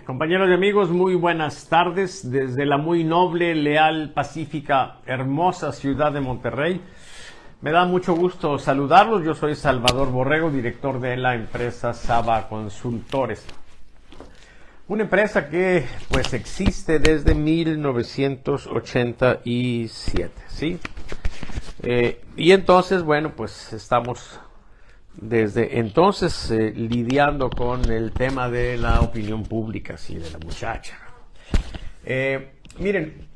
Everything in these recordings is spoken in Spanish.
Compañeros y amigos, muy buenas tardes desde la muy noble, leal, pacífica, hermosa ciudad de Monterrey. Me da mucho gusto saludarlos. Yo soy Salvador Borrego, director de la empresa Saba Consultores. Una empresa que pues existe desde 1987, ¿sí? Y entonces, bueno, pues estamos desde entonces lidiando con el tema de la opinión pública, sí, de la muchacha. Miren,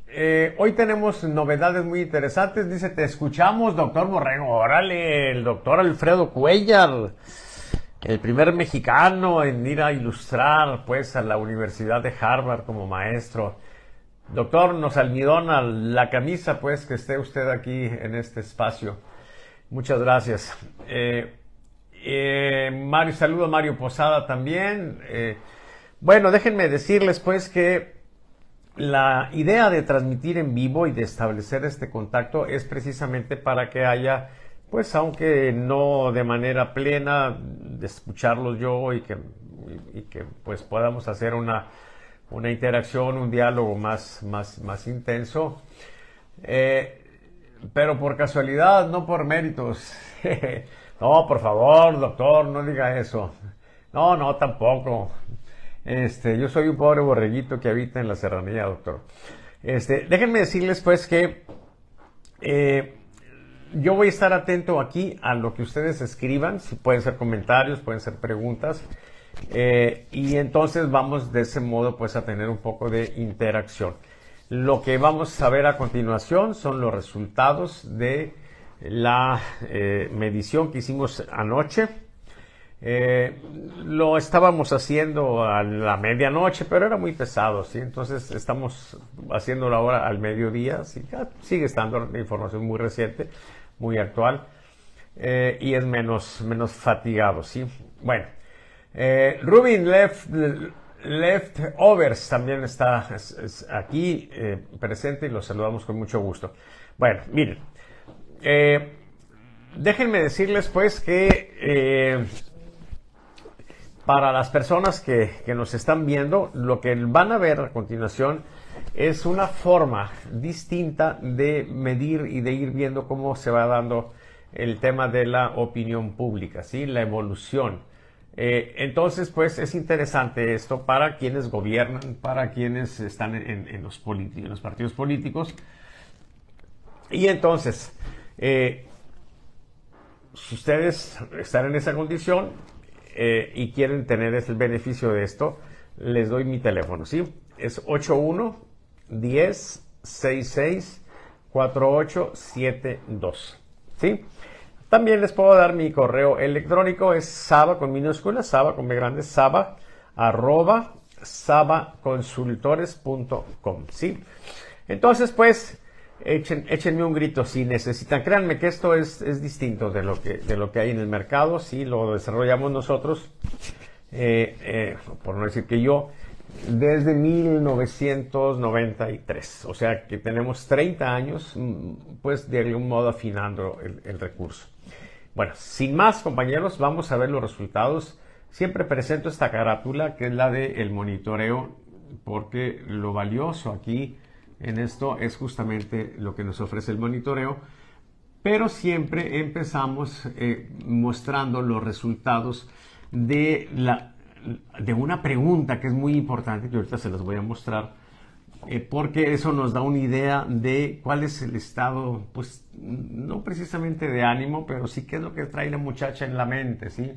hoy tenemos novedades muy interesantes. Dice, te escuchamos, doctor Borrego. Órale, el doctor Alfredo Cuellar, el primer mexicano en ir a ilustrar pues a la Universidad de Harvard como maestro. Doctor, nos almidona la camisa pues que esté usted aquí en este espacio. Muchas gracias. Mario, saludo a Mario Posada también. Bueno, déjenme decirles pues que la idea de transmitir en vivo y de establecer este contacto es precisamente para que haya, pues aunque no de manera plena, de escucharlos yo y que pues podamos hacer una interacción, un diálogo más intenso. Pero por casualidad, no por méritos. No, por favor, doctor, no diga eso. No, tampoco. Yo soy un pobre borreguito que habita en la serranía, doctor. Déjenme decirles pues que yo voy a estar atento aquí a lo que ustedes escriban, si pueden ser comentarios, pueden ser preguntas, y entonces vamos de ese modo pues a tener un poco de interacción. Lo que vamos a ver a continuación son los resultados de la medición que hicimos anoche. Lo estábamos haciendo a la medianoche, pero era muy pesado, ¿sí? Entonces estamos haciéndolo ahora al mediodía, ¿sí? Sigue estando la información muy reciente, muy actual, y es menos fatigado, ¿sí? Bueno, Rubin Leftovers también está aquí presente y los saludamos con mucho gusto. Bueno, miren, déjenme decirles pues que para las personas que nos están viendo, lo que van a ver a continuación es una forma distinta de medir y de ir viendo cómo se va dando el tema de la opinión pública, ¿sí? La evolución. Entonces, pues es interesante esto para quienes gobiernan, para quienes están en los partidos políticos. Y entonces, si ustedes están en esa condición y quieren tener el beneficio de esto, les doy mi teléfono, ¿sí? Es 81-10-66-4872, ¿sí? También les puedo dar mi correo electrónico, es saba con minúsculas, saba con B grande, saba, @sabaconsultores.com, ¿sí? Entonces, pues, échenme un grito si necesitan. Créanme que esto es distinto de lo que hay en el mercado, sí, lo desarrollamos nosotros, por no decir que yo, desde 1993. O sea que tenemos 30 años, pues de algún modo afinando el recurso. Bueno, sin más, compañeros, vamos a ver los resultados. Siempre presento esta carátula que es la del monitoreo, porque lo valioso aquí en esto es justamente lo que nos ofrece el monitoreo, pero siempre empezamos mostrando los resultados de una pregunta que es muy importante, que ahorita se las voy a mostrar, porque eso nos da una idea de cuál es el estado, pues no precisamente de ánimo, pero sí qué es lo que trae la muchacha en la mente, ¿sí?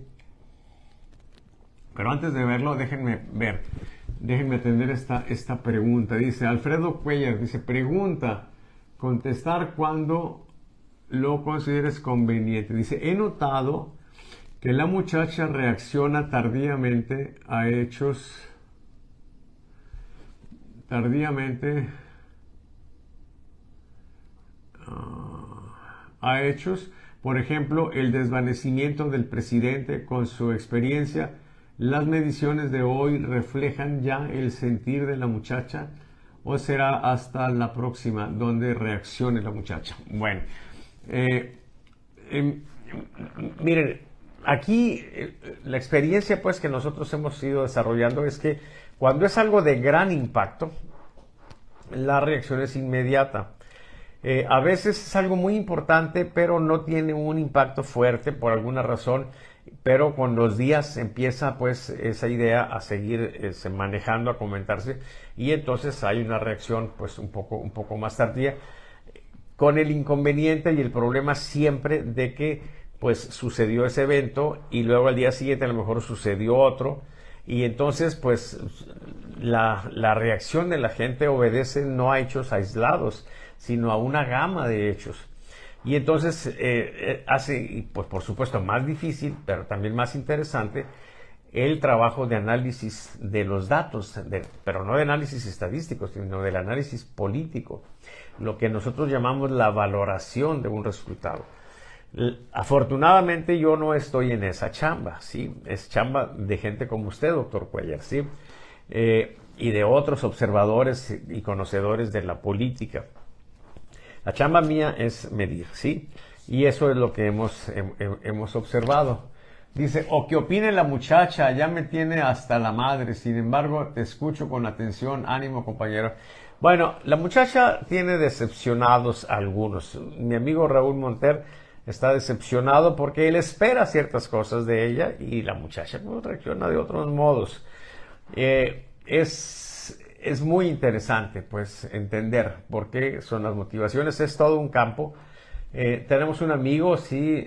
Pero antes de verlo, déjenme atender esta pregunta. Dice Alfredo Cuellar, dice, pregunta, contestar cuando lo consideres conveniente. Dice, he notado que la muchacha reacciona tardíamente a hechos, por ejemplo, el desvanecimiento del presidente. Con su experiencia, ¿las mediciones de hoy reflejan ya el sentir de la muchacha o será hasta la próxima donde reaccione la muchacha? Bueno, miren, aquí la experiencia pues que nosotros hemos ido desarrollando es que Cuando es algo de gran impacto, la reacción es inmediata. A veces es algo muy importante, pero no tiene un impacto fuerte por alguna razón, pero con los días empieza pues esa idea a seguir manejando, a comentarse, y entonces hay una reacción pues un poco más tardía, con el inconveniente y el problema siempre de que pues sucedió ese evento y luego al día siguiente a lo mejor sucedió otro, y entonces pues la reacción de la gente obedece no a hechos aislados, sino a una gama de hechos. Y entonces hace, pues por supuesto, más difícil, pero también más interesante, el trabajo de análisis de los datos, pero no de análisis estadístico, sino del análisis político, lo que nosotros llamamos la valoración de un resultado. Afortunadamente yo no estoy en esa chamba, ¿sí? Es chamba de gente como usted, doctor Cuellar, ¿sí? Y de otros observadores y conocedores de la política. La chamba mía es medir, ¿sí? Y eso es lo que hemos observado. Dice, o que opine la muchacha, ya me tiene hasta la madre, sin embargo, te escucho con atención, ánimo, compañero. Bueno, la muchacha tiene decepcionados algunos. Mi amigo Raúl Monter está decepcionado porque él espera ciertas cosas de ella y la muchacha pues, reacciona de otros modos. Es muy interesante pues entender por qué son las motivaciones, es todo un campo. Tenemos un amigo, sí,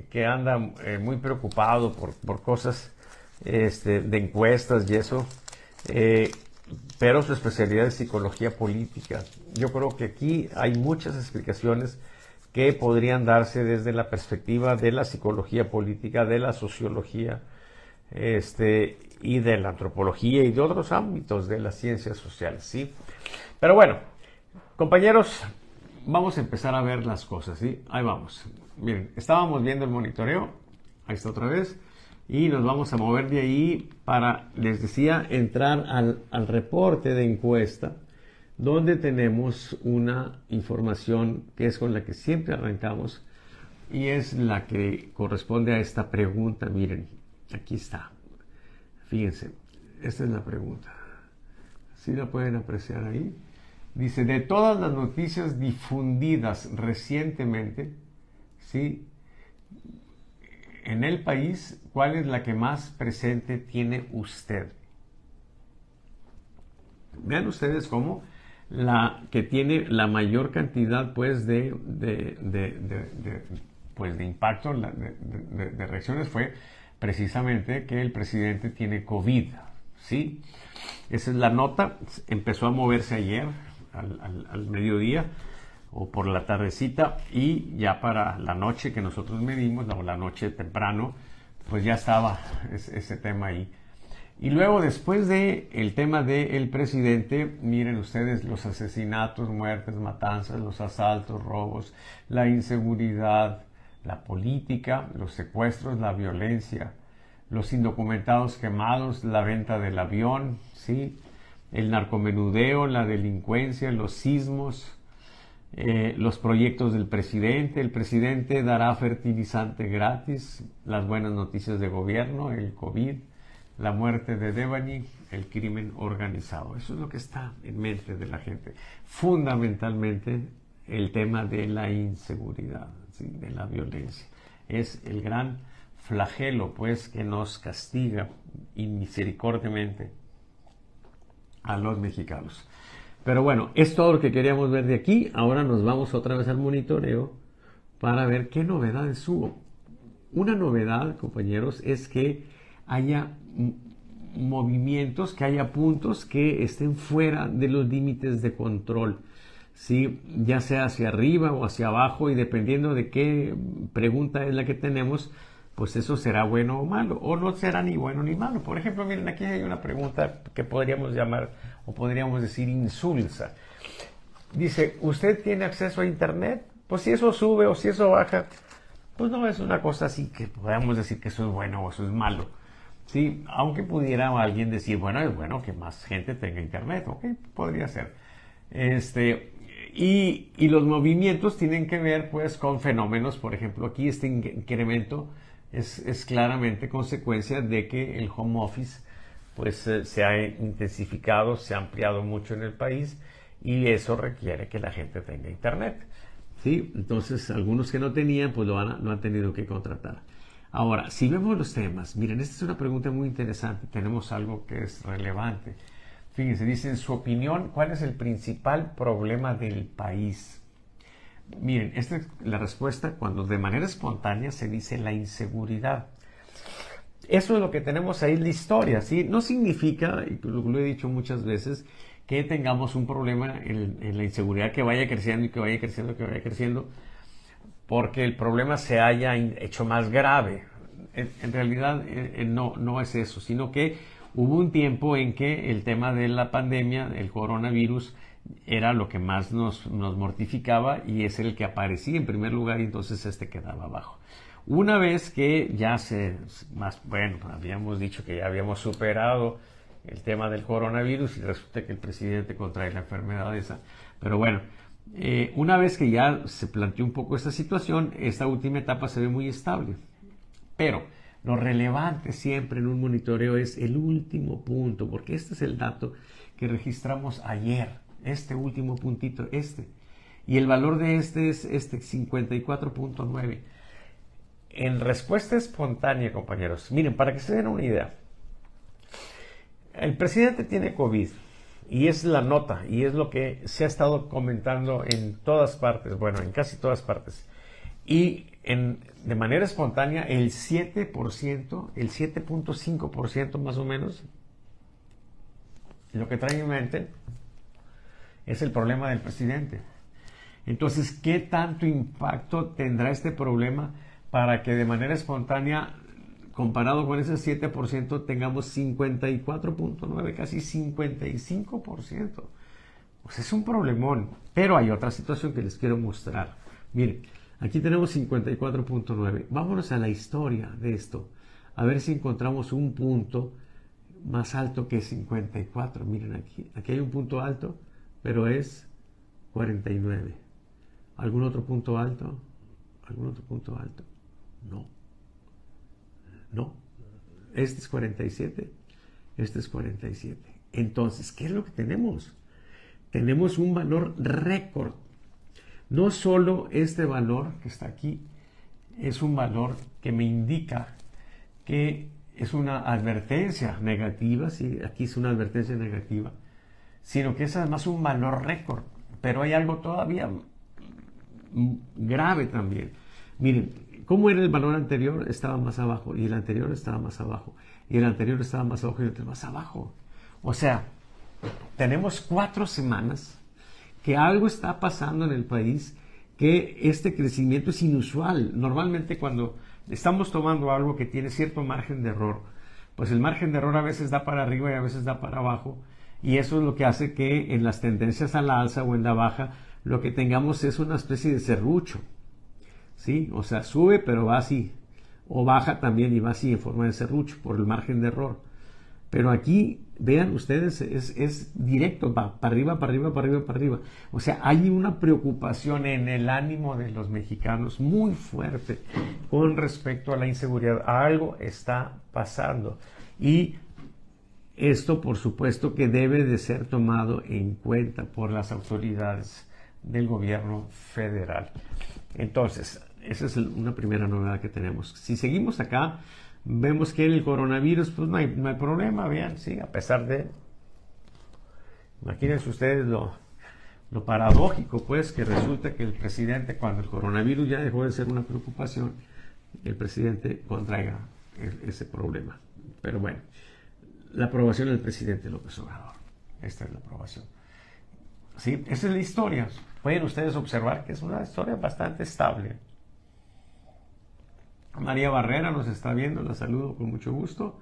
que anda muy preocupado por cosas de encuestas y eso, pero su especialidad es psicología política. Yo creo que aquí hay muchas explicaciones que podrían darse desde la perspectiva de la psicología política, de la sociología, y de la antropología y de otros ámbitos de las ciencias sociales, ¿sí? Pero bueno, compañeros, vamos a empezar a ver las cosas, ¿sí? Ahí vamos. Miren, estábamos viendo el monitoreo, ahí está otra vez, y nos vamos a mover de ahí para, les decía, entrar al reporte de encuesta, donde tenemos una información que es con la que siempre arrancamos y es la que corresponde a esta pregunta. Miren, aquí está. Fíjense, esta es la pregunta. ¿Sí la pueden apreciar ahí? Dice, de todas las noticias difundidas recientemente, ¿sí? En el país, ¿cuál es la que más presente tiene usted? Vean ustedes cómo la que tiene la mayor cantidad pues de impacto, de reacciones fue precisamente que el presidente tiene COVID, ¿sí? Esa es la nota, empezó a moverse ayer al mediodía o por la tardecita y ya para la noche que nosotros medimos, o la noche temprano, pues ya estaba ese tema ahí. Y luego después de el tema del presidente, miren ustedes los asesinatos, muertes, matanzas, los asaltos, robos, la inseguridad, la política, los secuestros, la violencia, los indocumentados quemados, la venta del avión, ¿sí? El narcomenudeo, la delincuencia, los sismos, los proyectos del presidente. El presidente dará fertilizante gratis, las buenas noticias de gobierno, el COVID, la muerte de Devani, el crimen organizado. Eso es lo que está en mente de la gente. Fundamentalmente el tema de la inseguridad, ¿sí? De la violencia. Es el gran flagelo, pues, que nos castiga inmisericordiamente a los mexicanos. Pero bueno, es todo lo que queríamos ver de aquí. Ahora nos vamos otra vez al monitoreo para ver qué novedades hubo. Una novedad, compañeros, es que haya movimientos, que haya puntos que estén fuera de los límites de control, ¿sí? Ya sea hacia arriba o hacia abajo, y dependiendo de qué pregunta es la que tenemos, pues eso será bueno o malo, o no será ni bueno ni malo. Por ejemplo, miren, aquí hay una pregunta que podríamos llamar, o podríamos decir, insulsa. Dice, ¿usted tiene acceso a internet? Pues si eso sube o si eso baja, pues no es una cosa así que podamos decir que eso es bueno o eso es malo. Sí, aunque pudiera alguien decir, bueno, es bueno que más gente tenga internet, ok, podría ser. Y los movimientos tienen que ver pues con fenómenos. Por ejemplo, aquí este incremento es claramente consecuencia de que el home office pues se ha intensificado, se ha ampliado mucho en el país y eso requiere que la gente tenga internet. ¿Sí? Entonces, algunos que no tenían, pues lo han tenido que contratar. Ahora, si vemos los temas, miren, esta es una pregunta muy interesante. Tenemos algo que es relevante. Fíjense, dice, en su opinión, ¿cuál es el principal problema del país? Miren, esta es la respuesta cuando de manera espontánea se dice la inseguridad. Eso es lo que tenemos ahí en la historia, ¿sí? No significa, y lo he dicho muchas veces, que tengamos un problema en la inseguridad que vaya creciendo y que vaya creciendo y que vaya creciendo, porque el problema se haya hecho más grave. En realidad no es eso, sino que hubo un tiempo en que el tema de la pandemia, el coronavirus, era lo que más nos mortificaba y es el que aparecía en primer lugar y entonces quedaba abajo. Una vez que ya habíamos dicho que ya habíamos superado el tema del coronavirus y resulta que el presidente contrae la enfermedad esa. Pero bueno, una vez que ya se planteó un poco esta situación, esta última etapa se ve muy estable. Pero lo relevante siempre en un monitoreo es el último punto, porque este es el dato que registramos ayer, este último puntito, y el valor de este es 54.9. En respuesta espontánea, compañeros, miren, para que se den una idea, el presidente tiene COVID y es la nota y es lo que se ha estado comentando en todas partes, bueno, en casi todas partes. Y de manera espontánea, el 7%, el 7.5% más o menos, lo que trae en mente es el problema del presidente. Entonces, ¿qué tanto impacto tendrá este problema para que de manera espontánea, comparado con ese 7%, tengamos 54.9, casi 55%? Pues es un problemón. Pero hay otra situación que les quiero mostrar. Miren, aquí tenemos 54.9. Vámonos a la historia de esto. A ver si encontramos un punto más alto que 54. Miren aquí. Aquí hay un punto alto, pero es 49. ¿Algún otro punto alto? ¿Algún otro punto alto? No. No. Este es 47. Este es 47. Entonces, ¿qué es lo que tenemos? Tenemos un valor récord. No solo este valor que está aquí es un valor que me indica que es una advertencia negativa, sí, aquí es una advertencia negativa, sino que es además un valor récord. Pero hay algo todavía grave también. Miren, ¿cómo era el valor anterior? Estaba más abajo, y el anterior estaba más abajo, y el anterior estaba más abajo, y el otro más abajo. O sea, tenemos 4 semanas que algo está pasando en el país, que este crecimiento es inusual. Normalmente cuando estamos tomando algo que tiene cierto margen de error, pues el margen de error a veces da para arriba y a veces da para abajo, y eso es lo que hace que en las tendencias a la alza o en la baja lo que tengamos es una especie de serrucho, ¿sí? O sea, sube pero va así, o baja también y va así en forma de serrucho por el margen de error. Pero aquí, vean ustedes, es directo, va para arriba, para arriba, para arriba, para arriba. O sea, hay una preocupación en el ánimo de los mexicanos muy fuerte con respecto a la inseguridad. Algo está pasando. Y esto, por supuesto, que debe de ser tomado en cuenta por las autoridades del gobierno federal. Entonces, esa es una primera novedad que tenemos. Si seguimos acá, vemos que en el coronavirus, pues no hay problema, vean, sí, a pesar de... Imagínense ustedes lo paradójico, pues, que resulta que el presidente, cuando el coronavirus ya dejó de ser una preocupación, el presidente contraiga ese problema. Pero bueno, la aprobación del presidente López Obrador. Esta es la aprobación. Sí, esa es la historia. Pueden ustedes observar que es una historia bastante estable. María Barrera nos está viendo, la saludo con mucho gusto.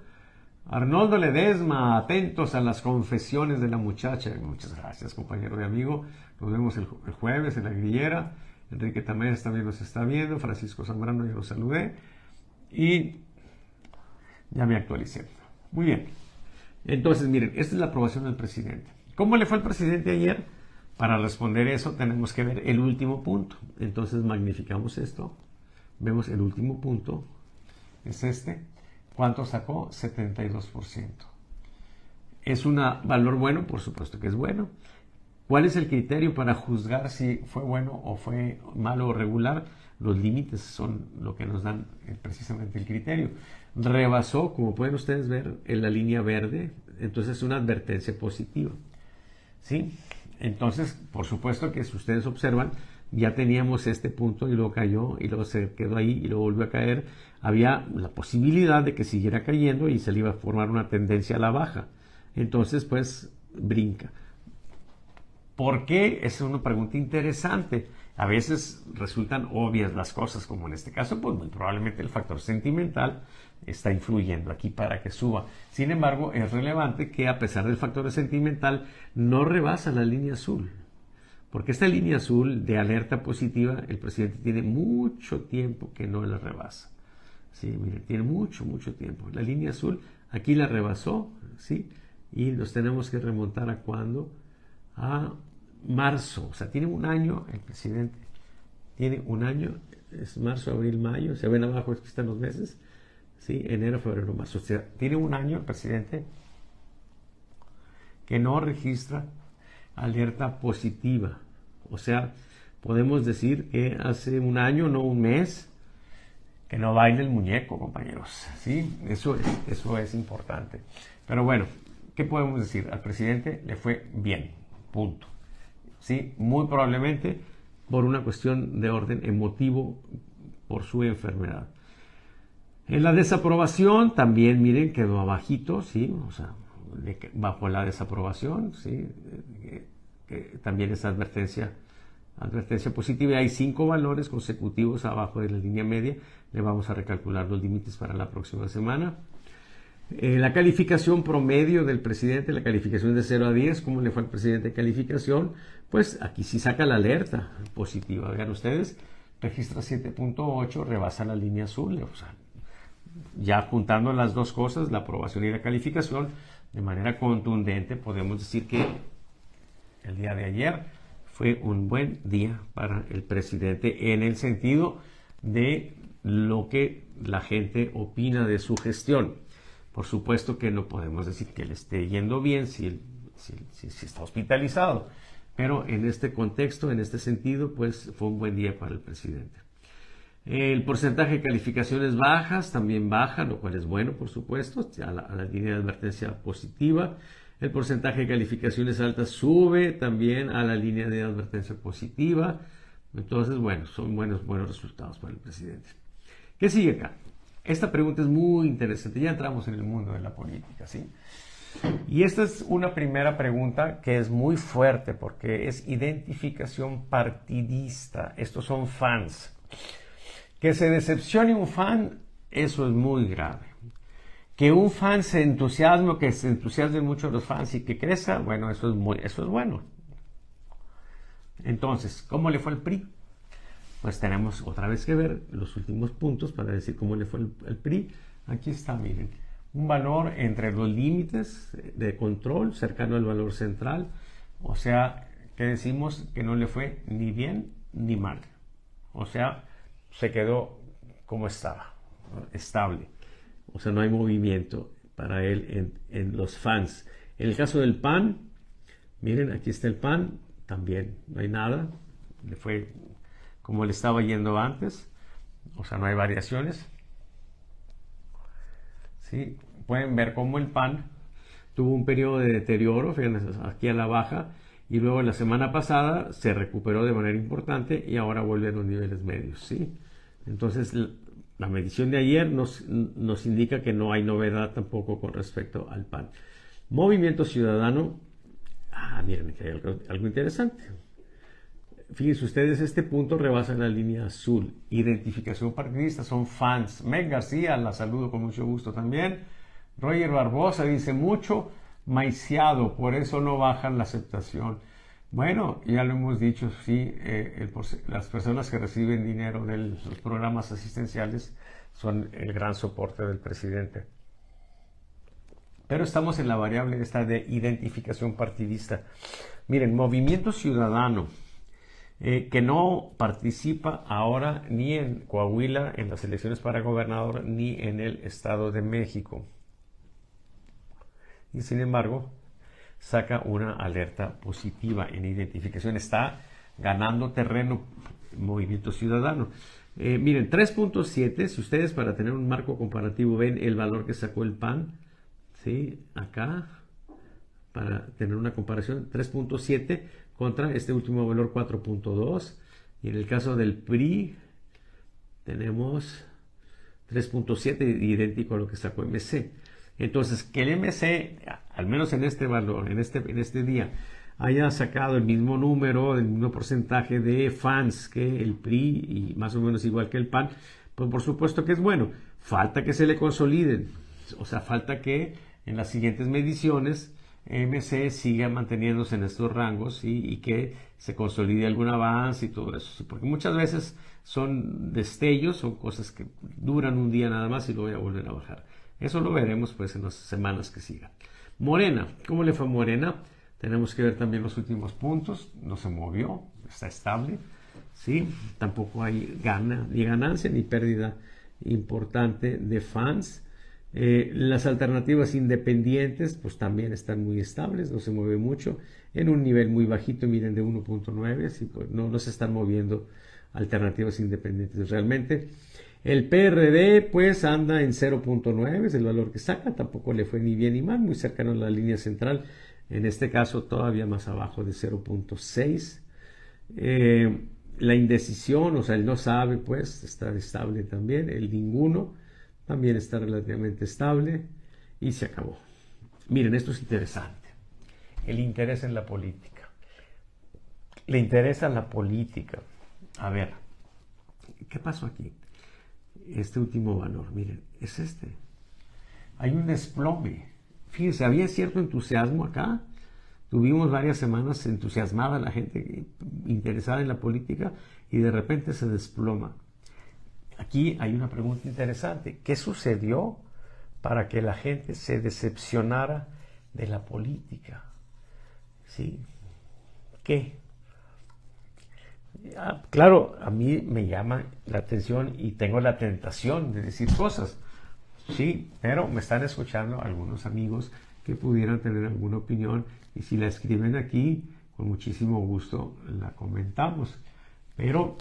Arnoldo Ledesma, atentos a las confesiones de la muchacha. Muchas gracias, compañero y amigo. Nos vemos el jueves en la grillera. Enrique Tamés también nos está viendo. Francisco Zambrano ya lo saludé. Y ya me actualicé. Muy bien. Entonces, miren, esta es la aprobación del presidente. ¿Cómo le fue al presidente ayer? Para responder eso tenemos que ver el último punto. Entonces magnificamos esto. Vemos el último punto. Es este. ¿Cuánto sacó? 72%. ¿Es un valor bueno? Por supuesto que es bueno. ¿Cuál es el criterio para juzgar si fue bueno o fue malo o regular? Los límites son lo que nos dan precisamente el criterio. Rebasó, como pueden ustedes ver, en la línea verde, entonces es una advertencia positiva. ¿Sí? Entonces, por supuesto que si ustedes observan, ya teníamos este punto y luego cayó y luego se quedó ahí y luego volvió a caer. Había la posibilidad de que siguiera cayendo y se le iba a formar una tendencia a la baja. Entonces, pues, brinca. ¿Por qué? Esa es una pregunta interesante. A veces resultan obvias las cosas, como en este caso, pues muy probablemente el factor sentimental está influyendo aquí para que suba. Sin embargo, es relevante que a pesar del factor sentimental no rebasa la línea azul. Porque esta línea azul de alerta positiva, el presidente tiene mucho tiempo que no la rebasa. Sí, miren, tiene mucho tiempo. La línea azul aquí la rebasó, ¿sí? Y nos tenemos que remontar a cuándo, a marzo. O sea, tiene un año el presidente. Tiene un año, es marzo, abril, mayo. Se ven abajo, aquí están los meses. Sí, enero, febrero, marzo. O sea, tiene un año el presidente que no registra alerta positiva. O sea, podemos decir que hace un año, no un mes, que no baile el muñeco, compañeros. ¿Sí? Eso es importante. Pero bueno, ¿qué podemos decir? Al presidente le fue bien, punto. ¿Sí? Muy probablemente por una cuestión de orden emotivo por su enfermedad. En la desaprobación también, miren, quedó abajito, ¿sí? O sea, bajo la desaprobación, ¿sí? También es advertencia positiva. Hay 5 valores consecutivos abajo de la línea media. Le vamos a recalcular los límites para la próxima semana. La calificación promedio del presidente, la calificación de 0 a 10, ¿cómo le fue al presidente de calificación? Pues aquí sí saca la alerta positiva. Vean ustedes, registra 7.8, rebasa la línea azul. O sea, ya juntando las dos cosas, la aprobación y la calificación, de manera contundente podemos decir que el día de ayer fue un buen día para el presidente en el sentido de lo que la gente opina de su gestión. Por supuesto que no podemos decir que le esté yendo bien si está hospitalizado, pero en este contexto, en este sentido, pues fue un buen día para el presidente. El porcentaje de calificaciones bajas también baja, lo cual es bueno, por supuesto, a la línea de advertencia positiva. El porcentaje de calificaciones altas sube también a la línea de advertencia positiva. Entonces, bueno, son buenos resultados para el presidente. ¿Qué sigue acá? Esta pregunta es muy interesante. Ya entramos en el mundo de la política, ¿sí? Y esta es una primera pregunta que es muy fuerte porque es identificación partidista. Estos son fans. Que se decepcione un fan, eso es muy grave. Que un fan se entusiasme o que se entusiasmen mucho los fans y que crezca, bueno, eso es bueno. Entonces, ¿cómo le fue al PRI? Pues tenemos otra vez que ver los últimos puntos para decir cómo le fue al PRI. Aquí está, miren, un valor entre los límites de control, cercano al valor central. O sea, que decimos que no le fue ni bien ni mal. O sea, se quedó como estaba, estable. O sea, no hay movimiento para él en los fans. En el caso del PAN, miren, aquí está el PAN, también no hay nada. Le fue como le estaba yendo antes. O sea, no hay variaciones. ¿Sí? Pueden ver cómo el PAN tuvo un periodo de deterioro, fíjense, aquí a la baja, y luego la semana pasada se recuperó de manera importante y ahora vuelve a los niveles medios, ¿sí? Entonces, la medición de ayer nos indica que no hay novedad tampoco con respecto al PAN. Movimiento Ciudadano, miren que hay algo interesante. Fíjense ustedes, este punto rebasa la línea azul. Identificación partidista, son fans. Meg García, la saludo con mucho gusto también. Roger Barbosa dice mucho maiciado, por eso no bajan la aceptación. Bueno, ya lo hemos dicho, sí, las personas que reciben dinero de los programas asistenciales son el gran soporte del presidente. Pero estamos en la variable esta de identificación partidista. Miren, Movimiento Ciudadano, que no participa ahora ni en Coahuila, en las elecciones para gobernador, ni en el Estado de México. y sin embargo saca una alerta positiva en identificación. Está ganando terreno Movimiento Ciudadano. Miren, 3.7, si ustedes para tener un marco comparativo ven el valor que sacó el PAN, ¿sí? Acá, para tener una comparación, 3.7 contra este último valor 4.2. Y en el caso del PRI tenemos 3.7, idéntico a lo que sacó MC. Entonces, que el MC, al menos en este valor, en este día, haya sacado el mismo número, el mismo porcentaje de fans que el PRI y más o menos igual que el PAN, pues por supuesto que es bueno. Falta que se le consoliden, o sea, falta que en las siguientes mediciones MC siga manteniéndose en estos rangos y que se consolide algún avance y todo eso, porque muchas veces son destellos, son cosas que duran un día nada más y luego voy a volver a bajar. Eso lo veremos pues en las semanas que sigan. Morena, ¿cómo le fue a Morena? Tenemos que ver también los últimos puntos, no se movió, está estable, ¿sí? Tampoco hay ni ganancia ni pérdida importante de fans. Las alternativas independientes pues también están muy estables, no se mueve mucho, en un nivel muy bajito, miren, de 1.9, así pues no se están moviendo alternativas independientes realmente. El PRD pues anda en 0.9, es el valor que saca, tampoco le fue ni bien ni mal, muy cercano a la línea central, en este caso todavía más abajo de 0.6. La indecisión, o sea, el no sabe, pues está estable también, el ninguno también está relativamente estable y se acabó. Miren, esto es interesante. El interés en la política. Le interesa la política. A ver, ¿qué pasó aquí? Este último valor, miren, es este. Hay un desplome. Fíjense, había cierto entusiasmo acá. Tuvimos varias semanas entusiasmada la gente interesada en la política y de repente se desploma. Aquí hay una pregunta interesante. ¿Qué sucedió para que la gente se decepcionara de la política? ¿Sí? ¿Qué? Claro, a mí me llama la atención y tengo la tentación de decir cosas. Sí, pero me están escuchando algunos amigos que pudieran tener alguna opinión y si la escriben aquí, con muchísimo gusto la comentamos. Pero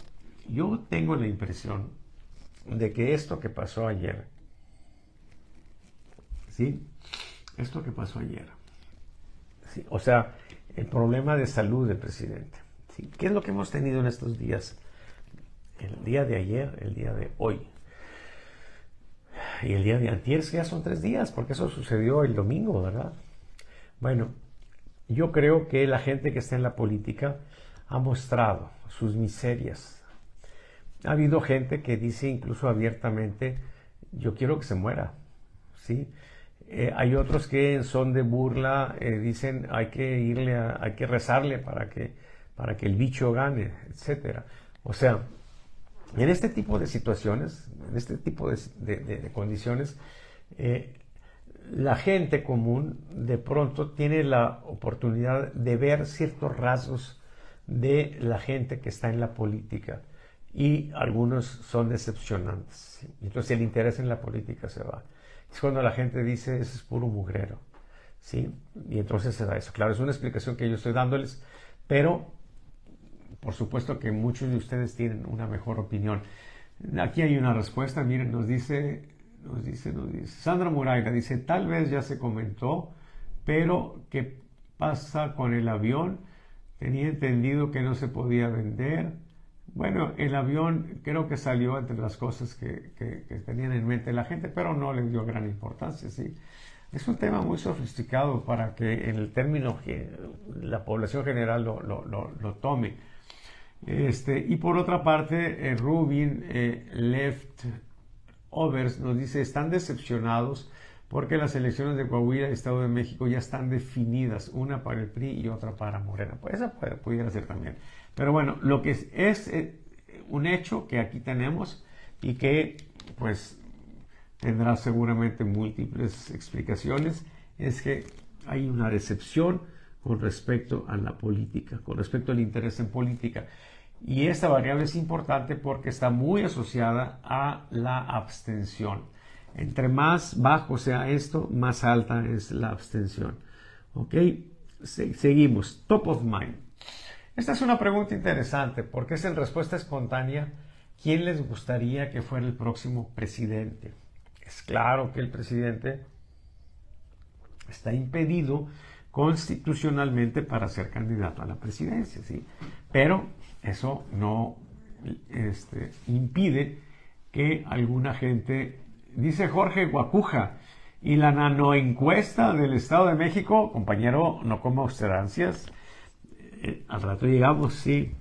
yo tengo la impresión de que esto que pasó ayer, ¿sí? Esto que pasó ayer, ¿sí? O sea, el problema de salud del presidente, ¿sí? ¿Qué es lo que hemos tenido en estos días? El día de ayer, el día de hoy y el día de antier, ya son 3 días, porque eso sucedió el domingo, ¿verdad? Bueno, yo creo que la gente que está en la política ha mostrado sus miserias. Ha habido gente que dice incluso abiertamente, yo quiero que se muera, ¿sí? Hay otros que en son de burla dicen, hay que rezarle para que el bicho gane, etcétera. O sea, en este tipo de situaciones, en este tipo de condiciones, la gente común de pronto tiene la oportunidad de ver ciertos rasgos de la gente que está en la política y algunos son decepcionantes. ¿Sí? Entonces el interés en la política se va. Es cuando la gente dice, ese es puro mugrero. ¿Sí? Y entonces se da eso. Claro, es una explicación que yo estoy dándoles, pero por supuesto que muchos de ustedes tienen una mejor opinión. Aquí hay una respuesta, miren, nos dice Sandra Muraira, dice, tal vez ya se comentó, pero ¿qué pasa con el avión? Tenía entendido que no se podía vender. Bueno, el avión creo que salió entre las cosas que tenían en mente la gente, pero no le dio gran importancia, ¿sí? Es un tema muy sofisticado para que en el término que la población general lo tome. Y por otra parte, Rubin Leftovers nos dice, están decepcionados porque las elecciones de Coahuila y Estado de México ya están definidas, una para el PRI y otra para Morena. Pues esa pudiera ser también. Pero bueno, lo que es un hecho que aquí tenemos y que pues tendrá seguramente múltiples explicaciones, es que hay una decepción con respecto a la política, con respecto al interés en política. Y esta variable es importante porque está muy asociada a la abstención. Entre más bajo sea esto, más alta es la abstención. ¿Ok? Seguimos. Top of mind. Esta es una pregunta interesante porque es en respuesta espontánea. ¿Quién les gustaría que fuera el próximo presidente? Es claro que el presidente está impedido constitucionalmente para ser candidato a la presidencia, ¿sí? Pero eso no impide que alguna gente, dice Jorge Guacuja, y la nanoencuesta del Estado de México, compañero, no coma usted ansias, al rato llegamos, sí.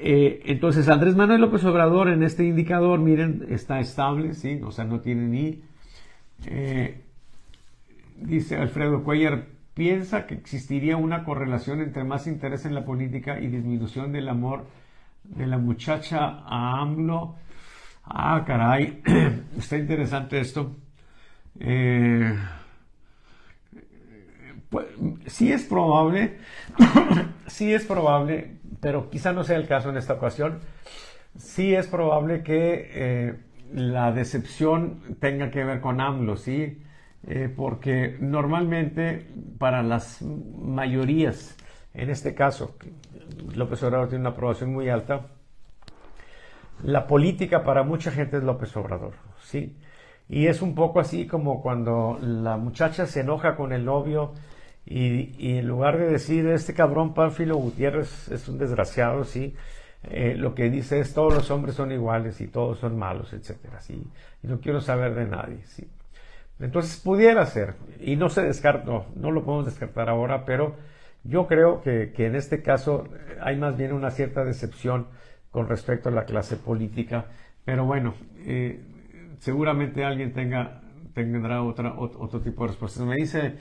Entonces, Andrés Manuel López Obrador en este indicador, miren, está estable, ¿sí? O sea, no tiene ni... dice Alfredo Cuellar, piensa que existiría una correlación entre más interés en la política y disminución del amor de la muchacha a AMLO. Ah, caray, está interesante esto. Pues, sí es probable, sí es probable, pero quizá no sea el caso en esta ocasión. Sí es probable que la decepción tenga que ver con AMLO, ¿sí? Porque normalmente para las mayorías, en este caso, López Obrador tiene una aprobación muy alta, la política para mucha gente es López Obrador, ¿sí? Y es un poco así como cuando la muchacha se enoja con el novio y en lugar de decir, este cabrón Pánfilo Gutiérrez es un desgraciado, ¿sí? Lo que dice es, todos los hombres son iguales y todos son malos, etcétera, ¿sí? Y no quiero saber de nadie, ¿sí? Entonces pudiera ser, y no se descarta, no lo podemos descartar ahora, pero yo creo que en este caso hay más bien una cierta decepción con respecto a la clase política, pero bueno, seguramente alguien tendrá otro tipo de respuestas. Me dice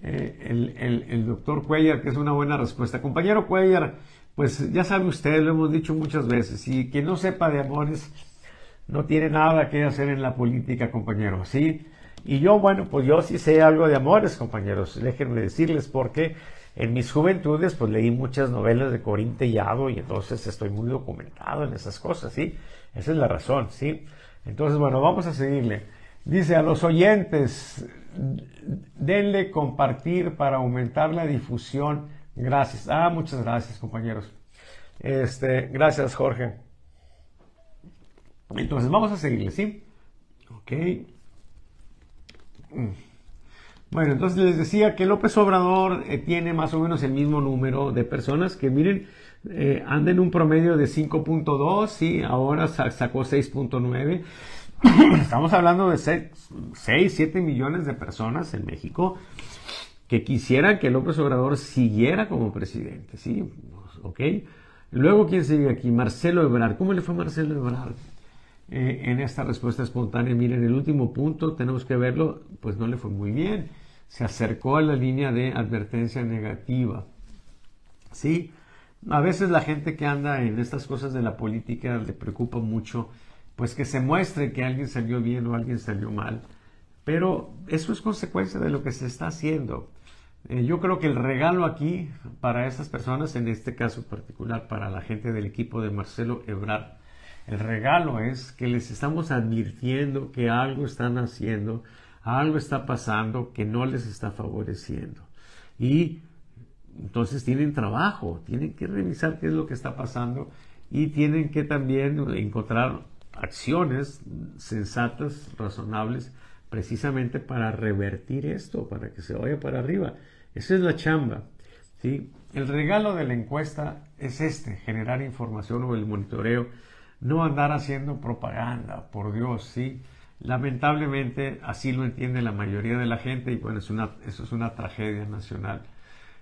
el doctor Cuellar que es una buena respuesta. Compañero Cuellar, pues ya sabe usted, lo hemos dicho muchas veces, y quien no sepa de amores no tiene nada que hacer en la política, compañero, ¿sí? Y yo, bueno, pues yo sí sé algo de amores, compañeros, déjenme decirles, porque en mis juventudes pues leí muchas novelas de Corín Tellado y entonces estoy muy documentado en esas cosas, ¿sí? Esa es la razón, ¿sí? Entonces, bueno, vamos a seguirle. Dice, a los oyentes, denle compartir para aumentar la difusión. Gracias. Ah, muchas gracias, compañeros. Gracias, Jorge. Entonces, vamos a seguirle, ¿sí? Ok. Bueno, entonces les decía que López Obrador tiene más o menos el mismo número de personas que, miren, anda en un promedio de 5.2, sí, ahora sacó 6.9. Estamos hablando de 6, 7 millones de personas en México que quisieran que López Obrador siguiera como presidente, ¿sí? ¿Ok? Luego, ¿quién sigue aquí? Marcelo Ebrard. ¿Cómo le fue a Marcelo Ebrard? En esta respuesta espontánea, miren, el último punto, tenemos que verlo, pues no le fue muy bien. Se acercó a la línea de advertencia negativa. ¿Sí? A veces la gente que anda en estas cosas de la política le preocupa mucho, pues que se muestre que alguien salió bien o alguien salió mal. Pero eso es consecuencia de lo que se está haciendo. Yo creo que el regalo aquí para estas personas, en este caso particular para la gente del equipo de Marcelo Ebrard, el regalo es que les estamos advirtiendo que algo están haciendo, algo está pasando que no les está favoreciendo. Y entonces tienen trabajo, tienen que revisar qué es lo que está pasando y tienen que también encontrar acciones sensatas, razonables, precisamente para revertir esto, para que se vaya para arriba. Esa es la chamba, ¿sí? El regalo de la encuesta es generar información o el monitoreo, no andar haciendo propaganda, por Dios, ¿sí? Lamentablemente así lo entiende la mayoría de la gente y bueno, eso es una tragedia nacional.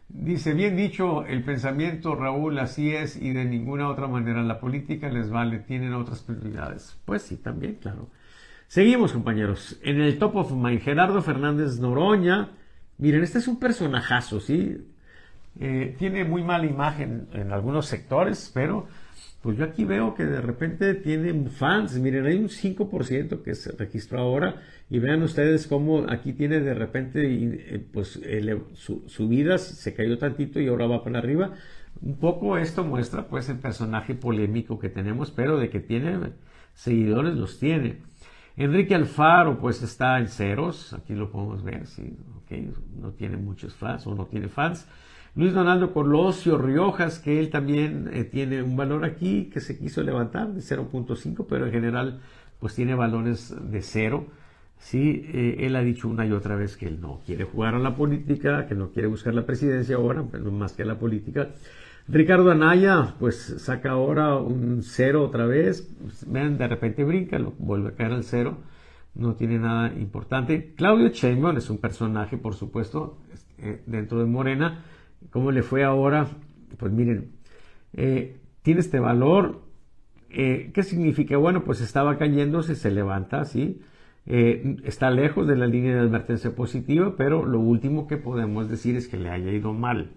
Dice, bien dicho el pensamiento, Raúl, así es y de ninguna otra manera la política les vale, tienen otras prioridades. Pues sí, también, claro. Seguimos, compañeros. En el top of mind, Gerardo Fernández Noroña. Miren, este es un personajazo, ¿sí? Tiene muy mala imagen en algunos sectores, pero pues yo aquí veo que de repente tiene fans. Miren, hay un 5% que se registró ahora y vean ustedes cómo aquí tiene de repente pues su vida se cayó tantito y ahora va para arriba. Un poco esto muestra pues el personaje polémico que tenemos, pero de que tiene seguidores los tiene. Enrique Alfaro, pues está en ceros, aquí lo podemos ver, sí, okay, no tiene muchos fans o no tiene fans. Luis Donaldo Colosio Riojas, que él también tiene un valor aquí que se quiso levantar de 0.5, pero en general pues tiene valores de 0. Sí, él ha dicho una y otra vez que él no quiere jugar a la política, que no quiere buscar la presidencia ahora, pero más que a la política. Ricardo Anaya, pues saca ahora un 0 otra vez. Vean, de repente brinca, vuelve a caer al 0. No tiene nada importante. Claudio Sheinbaum es un personaje, por supuesto, dentro de Morena. ¿Cómo le fue ahora? Pues miren, tiene este valor. ¿Qué significa? Bueno, pues estaba cayéndose, se levanta, ¿sí? Está lejos de la línea de advertencia positiva, pero lo último que podemos decir es que le haya ido mal.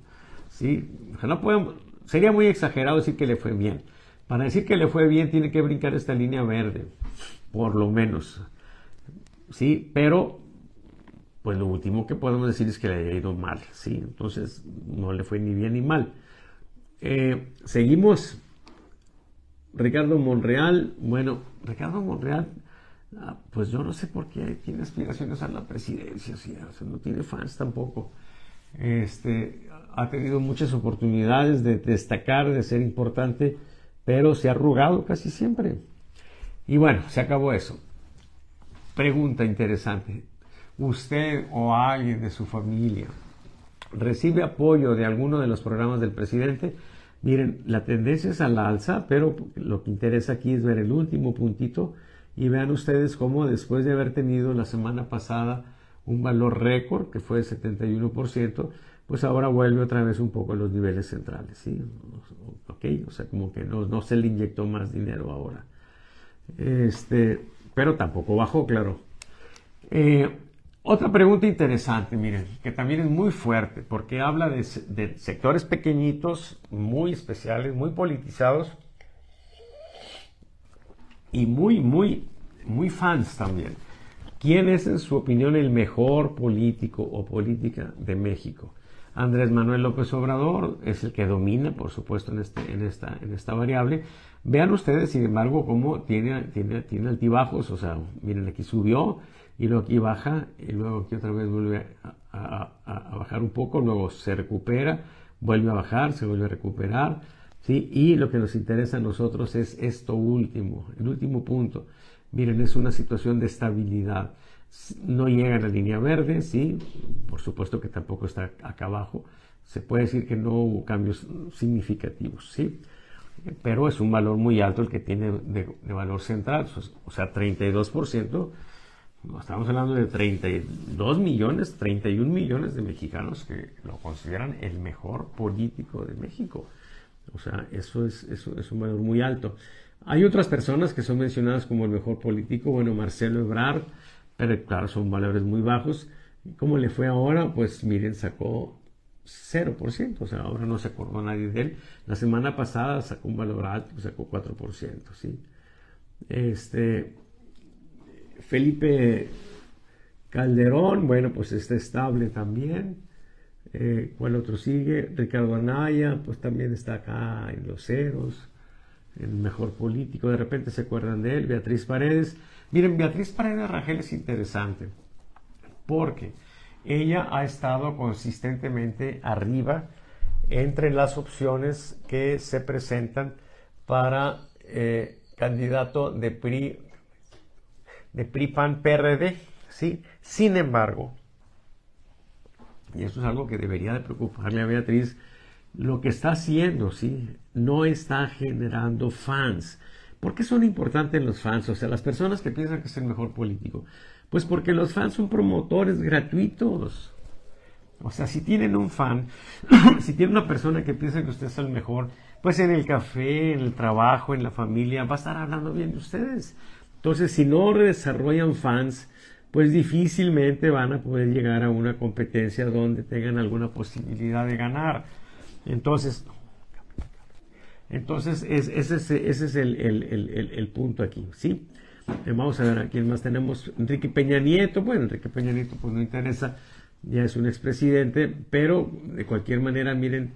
¿Sí? No podemos, sería muy exagerado decir que le fue bien. Para decir que le fue bien tiene que brincar esta línea verde, por lo menos. ¿Sí? Pero, pues lo último que podemos decir es que le haya ido mal. ¿Sí? Entonces, no le fue ni bien ni mal. Seguimos. Ricardo Monreal. Bueno, Ricardo Monreal, pues yo no sé por qué tiene aspiraciones a la presidencia. ¿Sí? O sea, no tiene fans tampoco. Ha tenido muchas oportunidades de destacar, de ser importante, pero se ha arrugado casi siempre. Y bueno, se acabó eso. Pregunta interesante. ¿Usted o alguien de su familia recibe apoyo de alguno de los programas del presidente? Miren, la tendencia es al alza, pero lo que interesa aquí es ver el último puntito y vean ustedes cómo después de haber tenido la semana pasada un valor récord, que fue de 71%, pues ahora vuelve otra vez un poco a los niveles centrales, ¿sí? Ok, o sea, como que no se le inyectó más dinero ahora. Pero tampoco bajó, claro. Otra pregunta interesante, miren, que también es muy fuerte, porque habla de sectores pequeñitos, muy especiales, muy politizados, y muy fans también. ¿Quién es, en su opinión, el mejor político o política de México? Andrés Manuel López Obrador es el que domina, por supuesto, en esta variable. Vean ustedes, sin embargo, cómo tiene altibajos. O sea, miren, aquí subió y luego aquí baja y luego aquí otra vez vuelve a bajar un poco, luego se recupera, vuelve a bajar, se vuelve a recuperar. ¿Sí? Y lo que nos interesa a nosotros es esto último, el último punto. Miren, es una situación de estabilidad. No llega a la línea verde, ¿sí? Por supuesto que tampoco está acá abajo. Se puede decir que no hubo cambios significativos, ¿sí? Pero es un valor muy alto el que tiene de valor central. O sea, 32%. Estamos hablando de 32 millones, 31 millones de mexicanos que lo consideran el mejor político de México. O sea, eso es un valor muy alto. Hay otras personas que son mencionadas como el mejor político. Bueno, Marcelo Ebrard, pero claro, son valores muy bajos. ¿Cómo le fue ahora? Pues miren, sacó 0%. O sea, ahora no se acordó nadie de él. La semana pasada sacó un valor alto, sacó 4%. ¿Sí? Felipe Calderón, bueno, pues está estable también. ¿Cuál otro sigue? Ricardo Anaya, pues también está acá en los ceros, el mejor político, de repente se acuerdan de él. Beatriz Paredes. Miren, Beatriz Paredes Rangel es interesante, porque ella ha estado consistentemente arriba entre las opciones que se presentan para candidato de PRI, PAN, PRD, ¿sí? Sin embargo, y eso es algo que debería de preocuparle a Beatriz, lo que está haciendo, ¿sí? No está generando fans. ¿Por qué son importantes los fans? O sea, las personas que piensan que es el mejor político. Pues porque los fans son promotores gratuitos. O sea, si tienen un fan, si tienen una persona que piensa que usted es el mejor, pues en el café, en el trabajo, en la familia, va a estar hablando bien de ustedes. Entonces, si no desarrollan fans, pues difícilmente van a poder llegar a una competencia donde tengan alguna posibilidad de ganar. Entonces ese es el punto aquí, ¿sí? Vamos a ver a quién más tenemos. Enrique Peña Nieto. Bueno, Enrique Peña Nieto pues no interesa, ya es un expresidente, pero de cualquier manera, miren,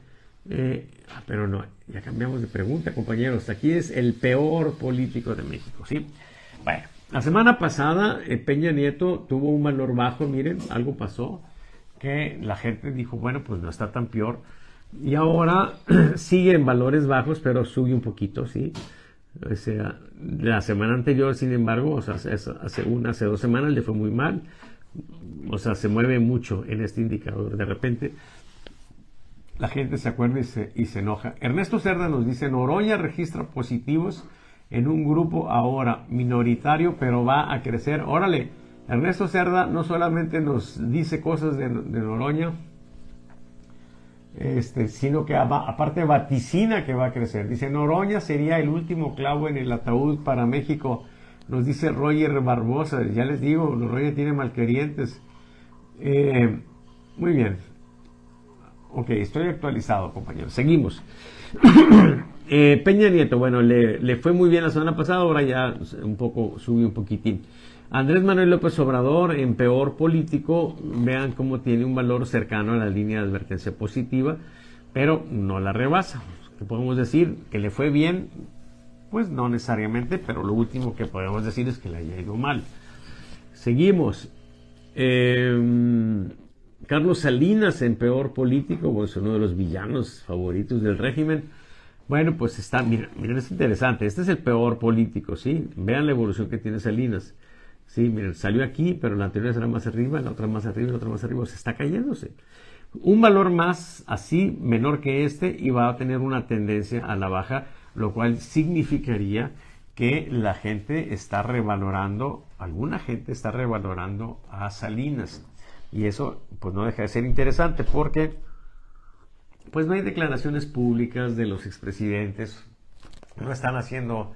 pero no, ya cambiamos de pregunta, compañeros. Aquí es el peor político de México, ¿sí? Bueno, La semana pasada Peña Nieto tuvo un valor bajo, miren, algo pasó, que la gente dijo, bueno, pues no está tan peor. Y ahora sigue en valores bajos, pero sube un poquito, ¿sí? O sea, la semana anterior, sin embargo, o sea, hace 2 semanas le fue muy mal. O sea, se mueve mucho en este indicador. De repente, la gente se acuerda y se enoja. Ernesto Cerda nos dice, Noroña registra positivos en un grupo ahora minoritario, pero va a crecer. Órale, Ernesto Cerda no solamente nos dice cosas de Noroña, sino que aparte vaticina que va a crecer. Dice, Noroña sería el último clavo en el ataúd para México. Nos dice Roger Barbosa. Ya les digo, Noroña tiene malquerientes. Muy bien. Ok, estoy actualizado, compañeros. Seguimos. Peña Nieto, bueno, le fue muy bien la semana pasada, ahora ya subió un poquitín. Andrés Manuel López Obrador, en peor político, vean cómo tiene un valor cercano a la línea de advertencia positiva, pero no la rebasa. ¿Qué podemos decir? ¿Que le fue bien? Pues no necesariamente, pero lo último que podemos decir es que le haya ido mal. Seguimos. Carlos Salinas, en peor político, pues uno de los villanos favoritos del régimen. Bueno, pues está, miren, es interesante. Este es el peor político, ¿sí? Vean la evolución que tiene Salinas. Sí, miren, salió aquí, pero la anterior era más arriba, la otra más arriba, la otra más arriba. Se está cayéndose. Un valor más así, menor que este, y va a tener una tendencia a la baja, lo cual significaría que la gente está revalorando, alguna gente está revalorando a Salinas. Y eso, pues no deja de ser interesante, porque pues no hay declaraciones públicas de los expresidentes, no están haciendo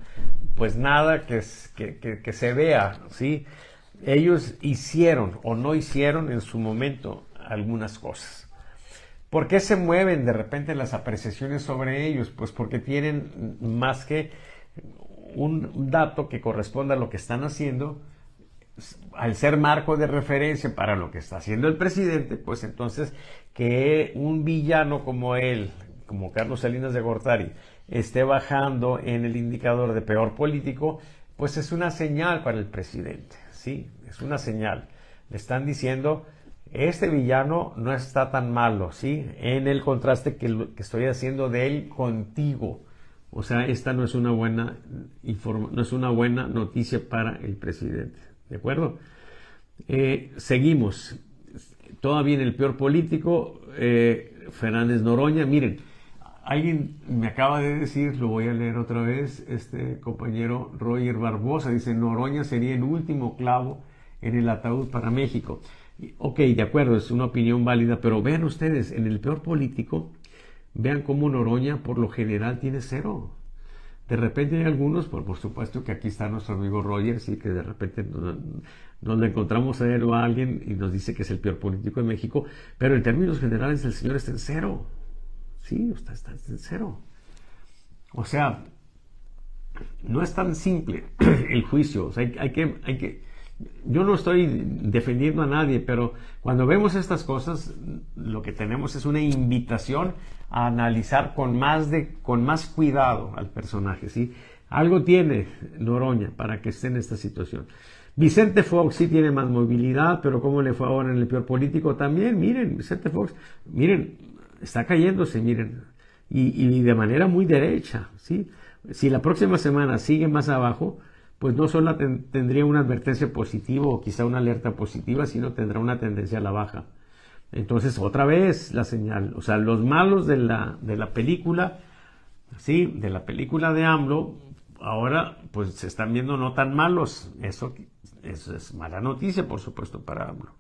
pues nada que se vea, ¿sí? Ellos hicieron o no hicieron en su momento algunas cosas. ¿Por qué se mueven de repente las apreciaciones sobre ellos? Pues porque tienen más que un dato que corresponda a lo que están haciendo, al ser marco de referencia para lo que está haciendo el presidente, pues entonces que un villano como él, como Carlos Salinas de Gortari, esté bajando en el indicador de peor político, pues es una señal para el presidente, ¿sí? Es una señal. Le están diciendo, este villano no está tan malo, ¿sí? En el contraste que estoy haciendo de él contigo. O sea, esta no es una buena noticia para el presidente. ¿De acuerdo? Seguimos. Todavía en el peor político, Fernández Noroña. Miren, alguien me acaba de decir, lo voy a leer otra vez, este compañero Roger Barbosa, dice, Noroña sería el último clavo en el ataúd para México. Ok, de acuerdo, es una opinión válida, pero vean ustedes, en el peor político, vean cómo Noroña por lo general tiene 0. De repente hay algunos, por supuesto que aquí está nuestro amigo Roger, sí, que de repente nos le encontramos a él o a alguien y nos dice que es el peor político de México, pero en términos generales el señor está en 0. Sí, está en 0. O sea, no es tan simple el juicio. O sea, hay que yo no estoy defendiendo a nadie, pero cuando vemos estas cosas, lo que tenemos es una invitación a analizar con más cuidado al personaje, ¿sí? Algo tiene Noroña para que esté en esta situación. Vicente Fox sí tiene más movilidad, pero ¿cómo le fue ahora en el peor político? También, miren, Vicente Fox, miren, está cayéndose, miren, y de manera muy derecha, ¿sí? Si la próxima semana sigue más abajo, pues no solo tendría una advertencia positiva o quizá una alerta positiva, sino tendrá una tendencia a la baja. Entonces, otra vez la señal, o sea, los malos de la película, sí, de la película de AMLO, ahora pues se están viendo no tan malos. Eso es mala noticia, por supuesto, para AMLO.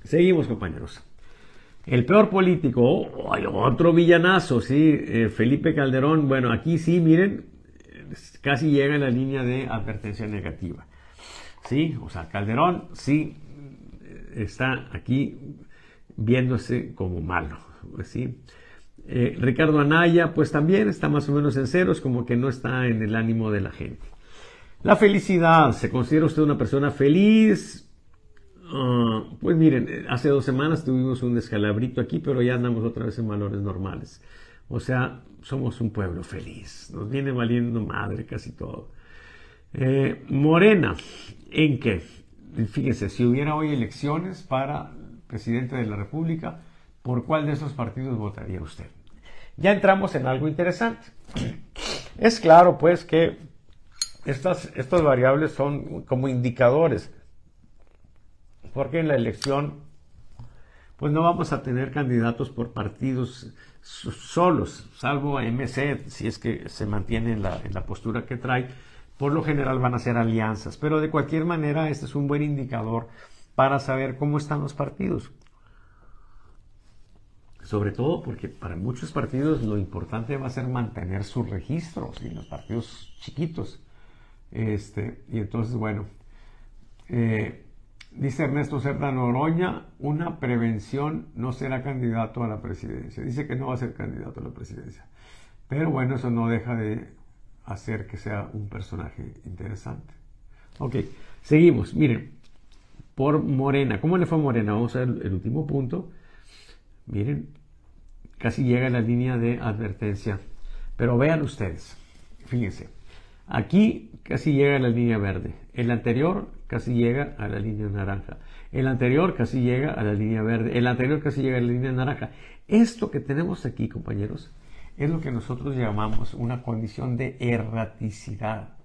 Seguimos, compañeros. El peor político, otro villanazo, sí, Felipe Calderón. Bueno, aquí sí, miren, casi llega a la línea de advertencia negativa. Sí, o sea, Calderón sí está aquí viéndose como malo, ¿sí? Ricardo Anaya, pues también está más o menos en ceros, como que no está en el ánimo de la gente. La felicidad, ¿se considera usted una persona feliz? Pues miren, hace 2 semanas tuvimos un descalabrito aquí, pero ya andamos otra vez en valores normales. O sea, somos un pueblo feliz, nos viene valiendo madre casi todo. Morena, ¿en qué? Fíjense, si hubiera hoy elecciones para presidente de la República, ¿por cuál de esos partidos votaría usted? Ya entramos en algo interesante. Es claro, pues, que estas variables son como indicadores, porque en la elección, pues no vamos a tener candidatos por partidos solos, salvo MC, si es que se mantiene en la postura que trae. Por lo general van a ser alianzas, pero de cualquier manera este es un buen indicador para saber cómo están los partidos. Sobre todo porque para muchos partidos lo importante va a ser mantener sus registros, y los partidos chiquitos. Y entonces, bueno, dice Ernesto Cerda Noroña, una prevención, no será candidato a la presidencia. Dice que no va a ser candidato a la presidencia. Pero bueno, eso no deja de hacer que sea un personaje interesante. Ok, seguimos. Miren, por Morena. ¿Cómo le fue a Morena? Vamos a ver el último punto. Miren, casi llega a la línea de advertencia. Pero vean ustedes, fíjense. Aquí casi llega a la línea verde. El anterior casi llega a la línea naranja. El anterior casi llega a la línea verde. El anterior casi llega a la línea naranja. Esto que tenemos aquí, compañeros, es lo que nosotros llamamos una condición de erraticidad.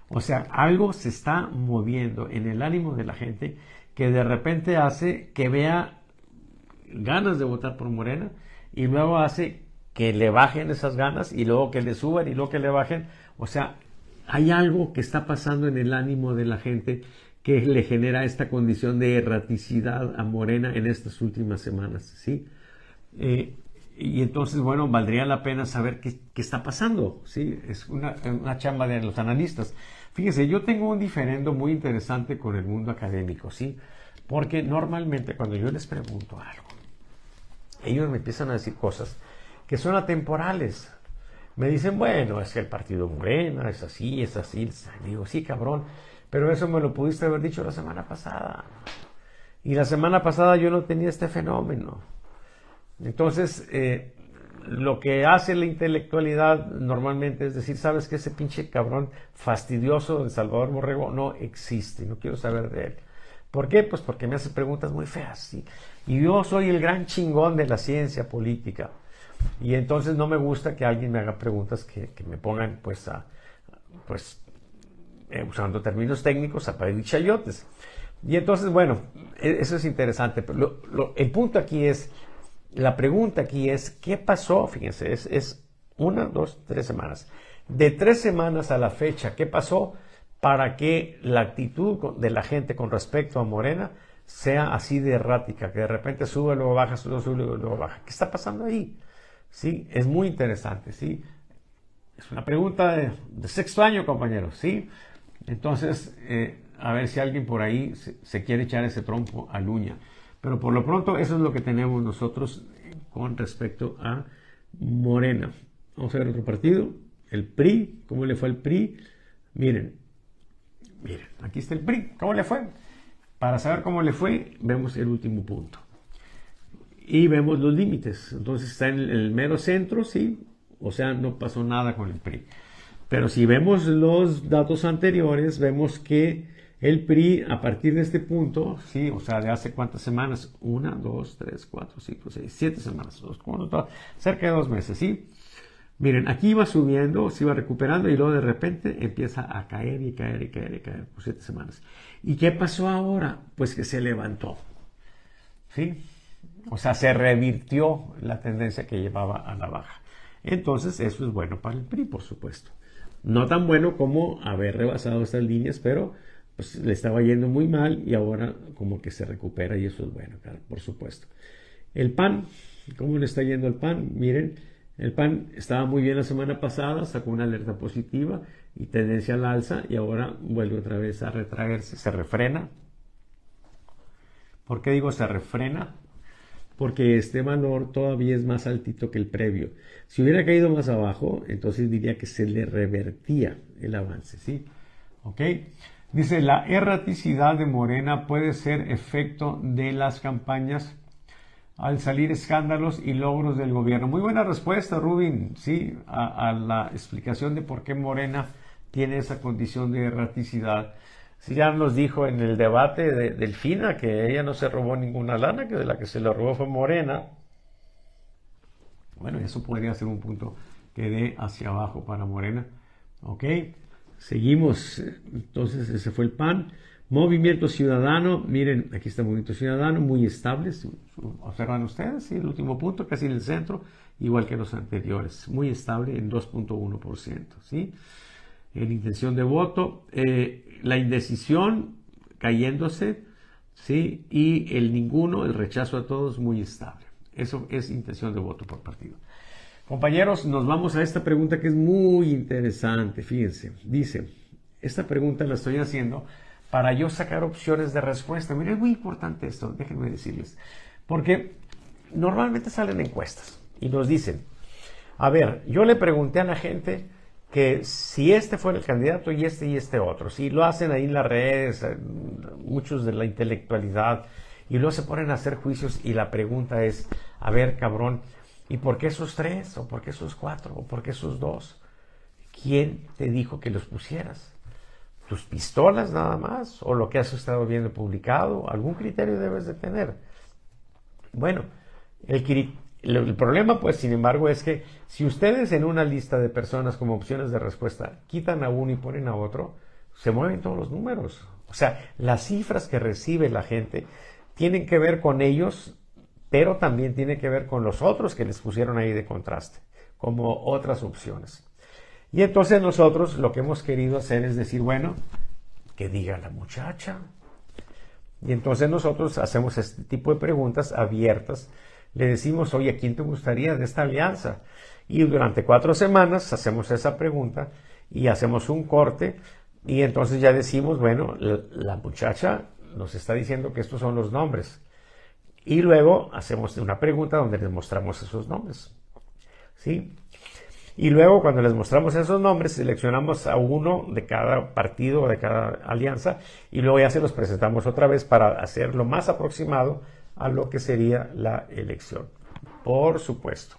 O sea, algo se está moviendo en el ánimo de la gente que de repente hace que vea ganas de votar por Morena y luego hace que le bajen esas ganas y luego que le suban y luego que le bajen. O sea, hay algo que está pasando en el ánimo de la gente que le genera esta condición de erraticidad a Morena en estas últimas semanas, ¿sí? Y entonces, bueno, valdría la pena saber qué está pasando, ¿sí? Es una chamba de los analistas. Fíjense, yo tengo un diferendo muy interesante con el mundo académico, ¿sí? Porque normalmente cuando yo les pregunto algo, ellos me empiezan a decir cosas que son atemporales. Me dicen, bueno, es que el partido Morena es así, es así. Digo, sí, cabrón, pero eso me lo pudiste haber dicho la semana pasada. Y la semana pasada yo no tenía este fenómeno. Entonces, lo que hace la intelectualidad normalmente es decir, ¿sabes qué? Ese pinche cabrón fastidioso de Salvador Borrego no existe, no quiero saber de él. ¿Por qué? Pues porque me hace preguntas muy feas, ¿sí? Y yo soy el gran chingón de la ciencia política. Y entonces no me gusta que alguien me haga preguntas que me pongan, pues, usando términos técnicos, a parir chayotes. Y entonces, bueno, eso es interesante. Pero el punto aquí es, la pregunta aquí es, ¿qué pasó? Fíjense, es 1, 2, 3 semanas. De 3 semanas a la fecha, ¿qué pasó para que la actitud de la gente con respecto a Morena sea así de errática? Que de repente sube, luego baja, sube, luego baja. ¿Qué está pasando ahí? ¿Sí? Es muy interesante, ¿sí? Es una pregunta de sexto año, compañeros, ¿sí? Entonces, a ver si alguien por ahí se quiere echar ese trompo a Luña. Pero por lo pronto, eso es lo que tenemos nosotros con respecto a Morena. Vamos a ver otro partido, el PRI. ¿Cómo le fue al PRI? Miren, aquí está el PRI. ¿Cómo le fue? Para saber cómo le fue, vemos el último punto. Y vemos los límites. Entonces está en el mero centro, sí. O sea, no pasó nada con el PRI. Pero si vemos los datos anteriores, vemos que el PRI, a partir de este punto, sí, o sea, de hace cuántas semanas, 1, 2, 3, 4, 5, 6, 7 semanas, cerca de 2 meses, sí. Miren, aquí iba subiendo, se iba recuperando y luego de repente empieza a caer y caer y caer y caer por 7 semanas. ¿Y qué pasó ahora? Pues que se levantó, ¿sí? O sea, se revirtió la tendencia que llevaba a la baja. Entonces, eso es bueno para el PRI, por supuesto. No tan bueno como haber rebasado estas líneas, pero pues le estaba yendo muy mal y ahora como que se recupera y eso es bueno, claro, por supuesto. El PAN, ¿cómo le está yendo al PAN? Miren, el PAN estaba muy bien la semana pasada, sacó una alerta positiva y tendencia al alza y ahora vuelve otra vez a retraerse, se refrena. ¿Por qué digo se refrena? Porque este valor todavía es más altito que el previo. Si hubiera caído más abajo, entonces diría que se le revertía el avance, ¿sí? ¿Ok? Dice, la erraticidad de Morena puede ser efecto de las campañas al salir escándalos y logros del gobierno. Muy buena respuesta, Rubin, sí, a la explicación de por qué Morena tiene esa condición de erraticidad. Si ya nos dijo en el debate de Delfina que ella no se robó ninguna lana, que de la que se la robó fue Morena. Bueno, eso podría ser un punto que dé hacia abajo para Morena. Ok, seguimos. Entonces ese fue el PAN. Movimiento Ciudadano, miren, aquí está Movimiento Ciudadano, muy estable, observan ustedes, ¿sí? El último punto, casi en el centro, igual que los anteriores, muy estable en 2.1%, ¿sí? En intención de voto, la indecisión cayéndose, ¿sí? Y el ninguno, el rechazo a todos, muy estable. Eso es intención de voto por partido. Compañeros, nos vamos a esta pregunta que es muy interesante, fíjense, dice, esta pregunta la estoy haciendo para yo sacar opciones de respuesta. Miren, es muy importante esto, déjenme decirles, porque normalmente salen encuestas y nos dicen, a ver, yo le pregunté a la gente que si este fuera el candidato y este otro, si lo hacen ahí en las redes, muchos de la intelectualidad, y luego se ponen a hacer juicios y la pregunta es, a ver, cabrón, ¿y por qué esos 3? ¿O por qué esos 4? ¿O por qué esos 2? ¿Quién te dijo que los pusieras? ¿Tus pistolas nada más? ¿O lo que has estado viendo publicado? Algún criterio debes de tener. Bueno, el problema, pues, sin embargo, es que si ustedes en una lista de personas como opciones de respuesta quitan a uno y ponen a otro, se mueven todos los números. O sea, las cifras que recibe la gente tienen que ver con ellos, pero también tiene que ver con los otros que les pusieron ahí de contraste, como otras opciones. Y entonces nosotros lo que hemos querido hacer es decir, bueno, que diga la muchacha. Y entonces nosotros hacemos este tipo de preguntas abiertas. Le decimos, oye, ¿a quién te gustaría de esta alianza? Y durante 4 semanas hacemos esa pregunta y hacemos un corte. Y entonces ya decimos, bueno, la muchacha nos está diciendo que estos son los nombres. Y luego hacemos una pregunta donde les mostramos esos nombres. ¿Sí? Y luego cuando les mostramos esos nombres, seleccionamos a uno de cada partido o de cada alianza y luego ya se los presentamos otra vez para hacer lo más aproximado a lo que sería la elección. Por supuesto.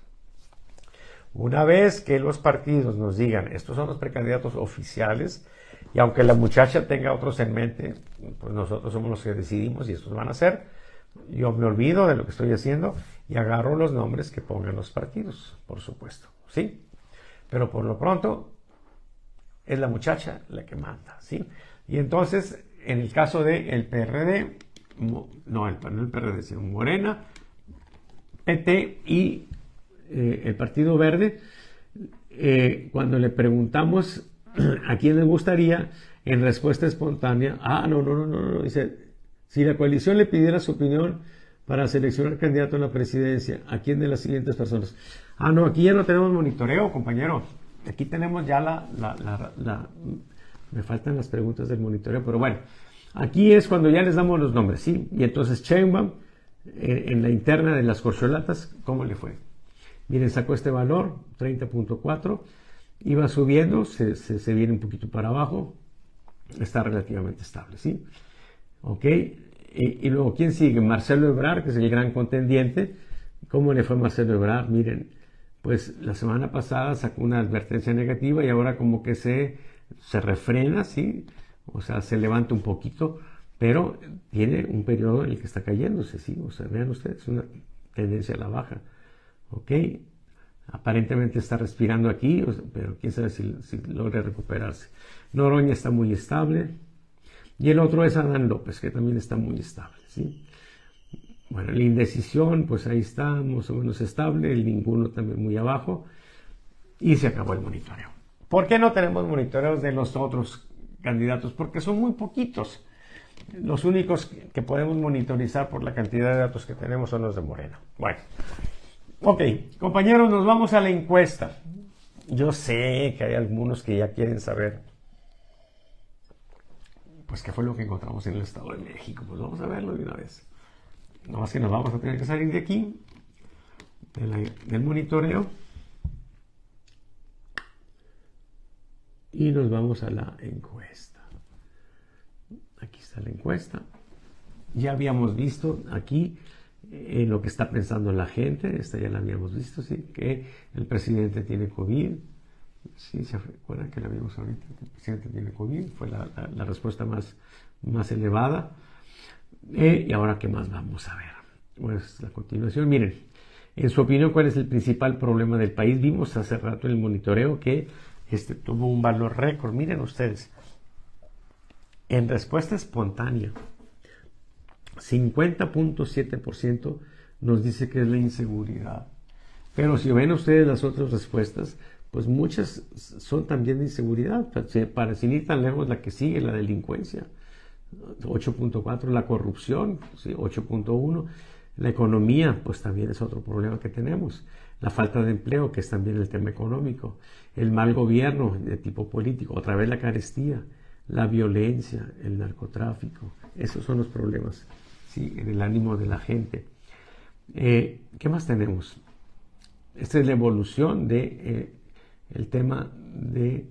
Una vez que los partidos nos digan, estos son los precandidatos oficiales, y aunque la muchacha tenga otros en mente, pues nosotros somos los que decidimos y estos van a ser, yo me olvido de lo que estoy haciendo y agarro los nombres que pongan los partidos, por supuesto, ¿sí? Pero por lo pronto es la muchacha la que manda, ¿sí? Y entonces, en el caso del PRD, no el PRD, sino Morena, PT y el Partido Verde, cuando le preguntamos a quién les gustaría, en respuesta espontánea, no, dice, si la coalición le pidiera su opinión para seleccionar candidato a la presidencia, ¿a quién de las siguientes personas? No, aquí ya no tenemos monitoreo, compañero. Aquí tenemos ya me faltan las preguntas del monitoreo, pero bueno, aquí es cuando ya les damos los nombres, ¿sí? Y entonces Sheinbaum, en la interna de las corcholatas, ¿cómo le fue? Miren, sacó este valor, 30.4, iba subiendo, se viene un poquito para abajo, está relativamente estable, ¿sí? Ok, y luego, ¿quién sigue? Marcelo Ebrard, que es el gran contendiente. ¿Cómo le fue a Marcelo Ebrard? Miren, pues la semana pasada sacó una advertencia negativa y ahora como que se refrena, ¿sí? O sea, se levanta un poquito, pero tiene un periodo en el que está cayéndose, ¿sí? O sea, vean ustedes, una tendencia a la baja, ¿ok? Aparentemente está respirando aquí, pero quién sabe si logra recuperarse. Noroña está muy estable. Y el otro es Adán López, que también está muy estable, ¿sí? Bueno, la indecisión, pues ahí está, más o menos estable, el ninguno también muy abajo, y se acabó el monitoreo. ¿Por qué no tenemos monitoreos de los otros candidatos? Porque son muy poquitos. Los únicos que podemos monitorizar por la cantidad de datos que tenemos son los de Morena. Bueno, ok, compañeros, nos vamos a la encuesta. Yo sé que hay algunos que ya quieren saber pues qué fue lo que encontramos en el Estado de México. Pues vamos a verlo de una vez. No más que nos vamos a tener que salir de aquí, del monitoreo, y nos vamos a la encuesta. Aquí está la encuesta. Ya habíamos visto aquí lo que está pensando la gente. Esta ya la habíamos visto, sí, que el presidente tiene COVID. Sí, se acuerdan que la vimos ahorita, que el presidente tiene COVID, fue la respuesta más elevada. Y ahora, ¿qué más vamos a ver? Pues la continuación, miren, en su opinión, ¿cuál es el principal problema del país? Vimos hace rato en el monitoreo que tuvo un valor récord. Miren ustedes, en respuesta espontánea, 50.7% nos dice que es la inseguridad. Pero si ven ustedes las otras respuestas, pues muchas son también de inseguridad. Para sin ir tan lejos, la que sigue, la delincuencia, 8.4, la corrupción, ¿sí? 8.1, la economía, pues también es otro problema que tenemos. La falta de empleo, que es también el tema económico. El mal gobierno de tipo político, otra vez la carestía, la violencia, el narcotráfico. Esos son los problemas, ¿sí? En el ánimo de la gente. ¿Qué más tenemos? Esta es la evolución de el tema de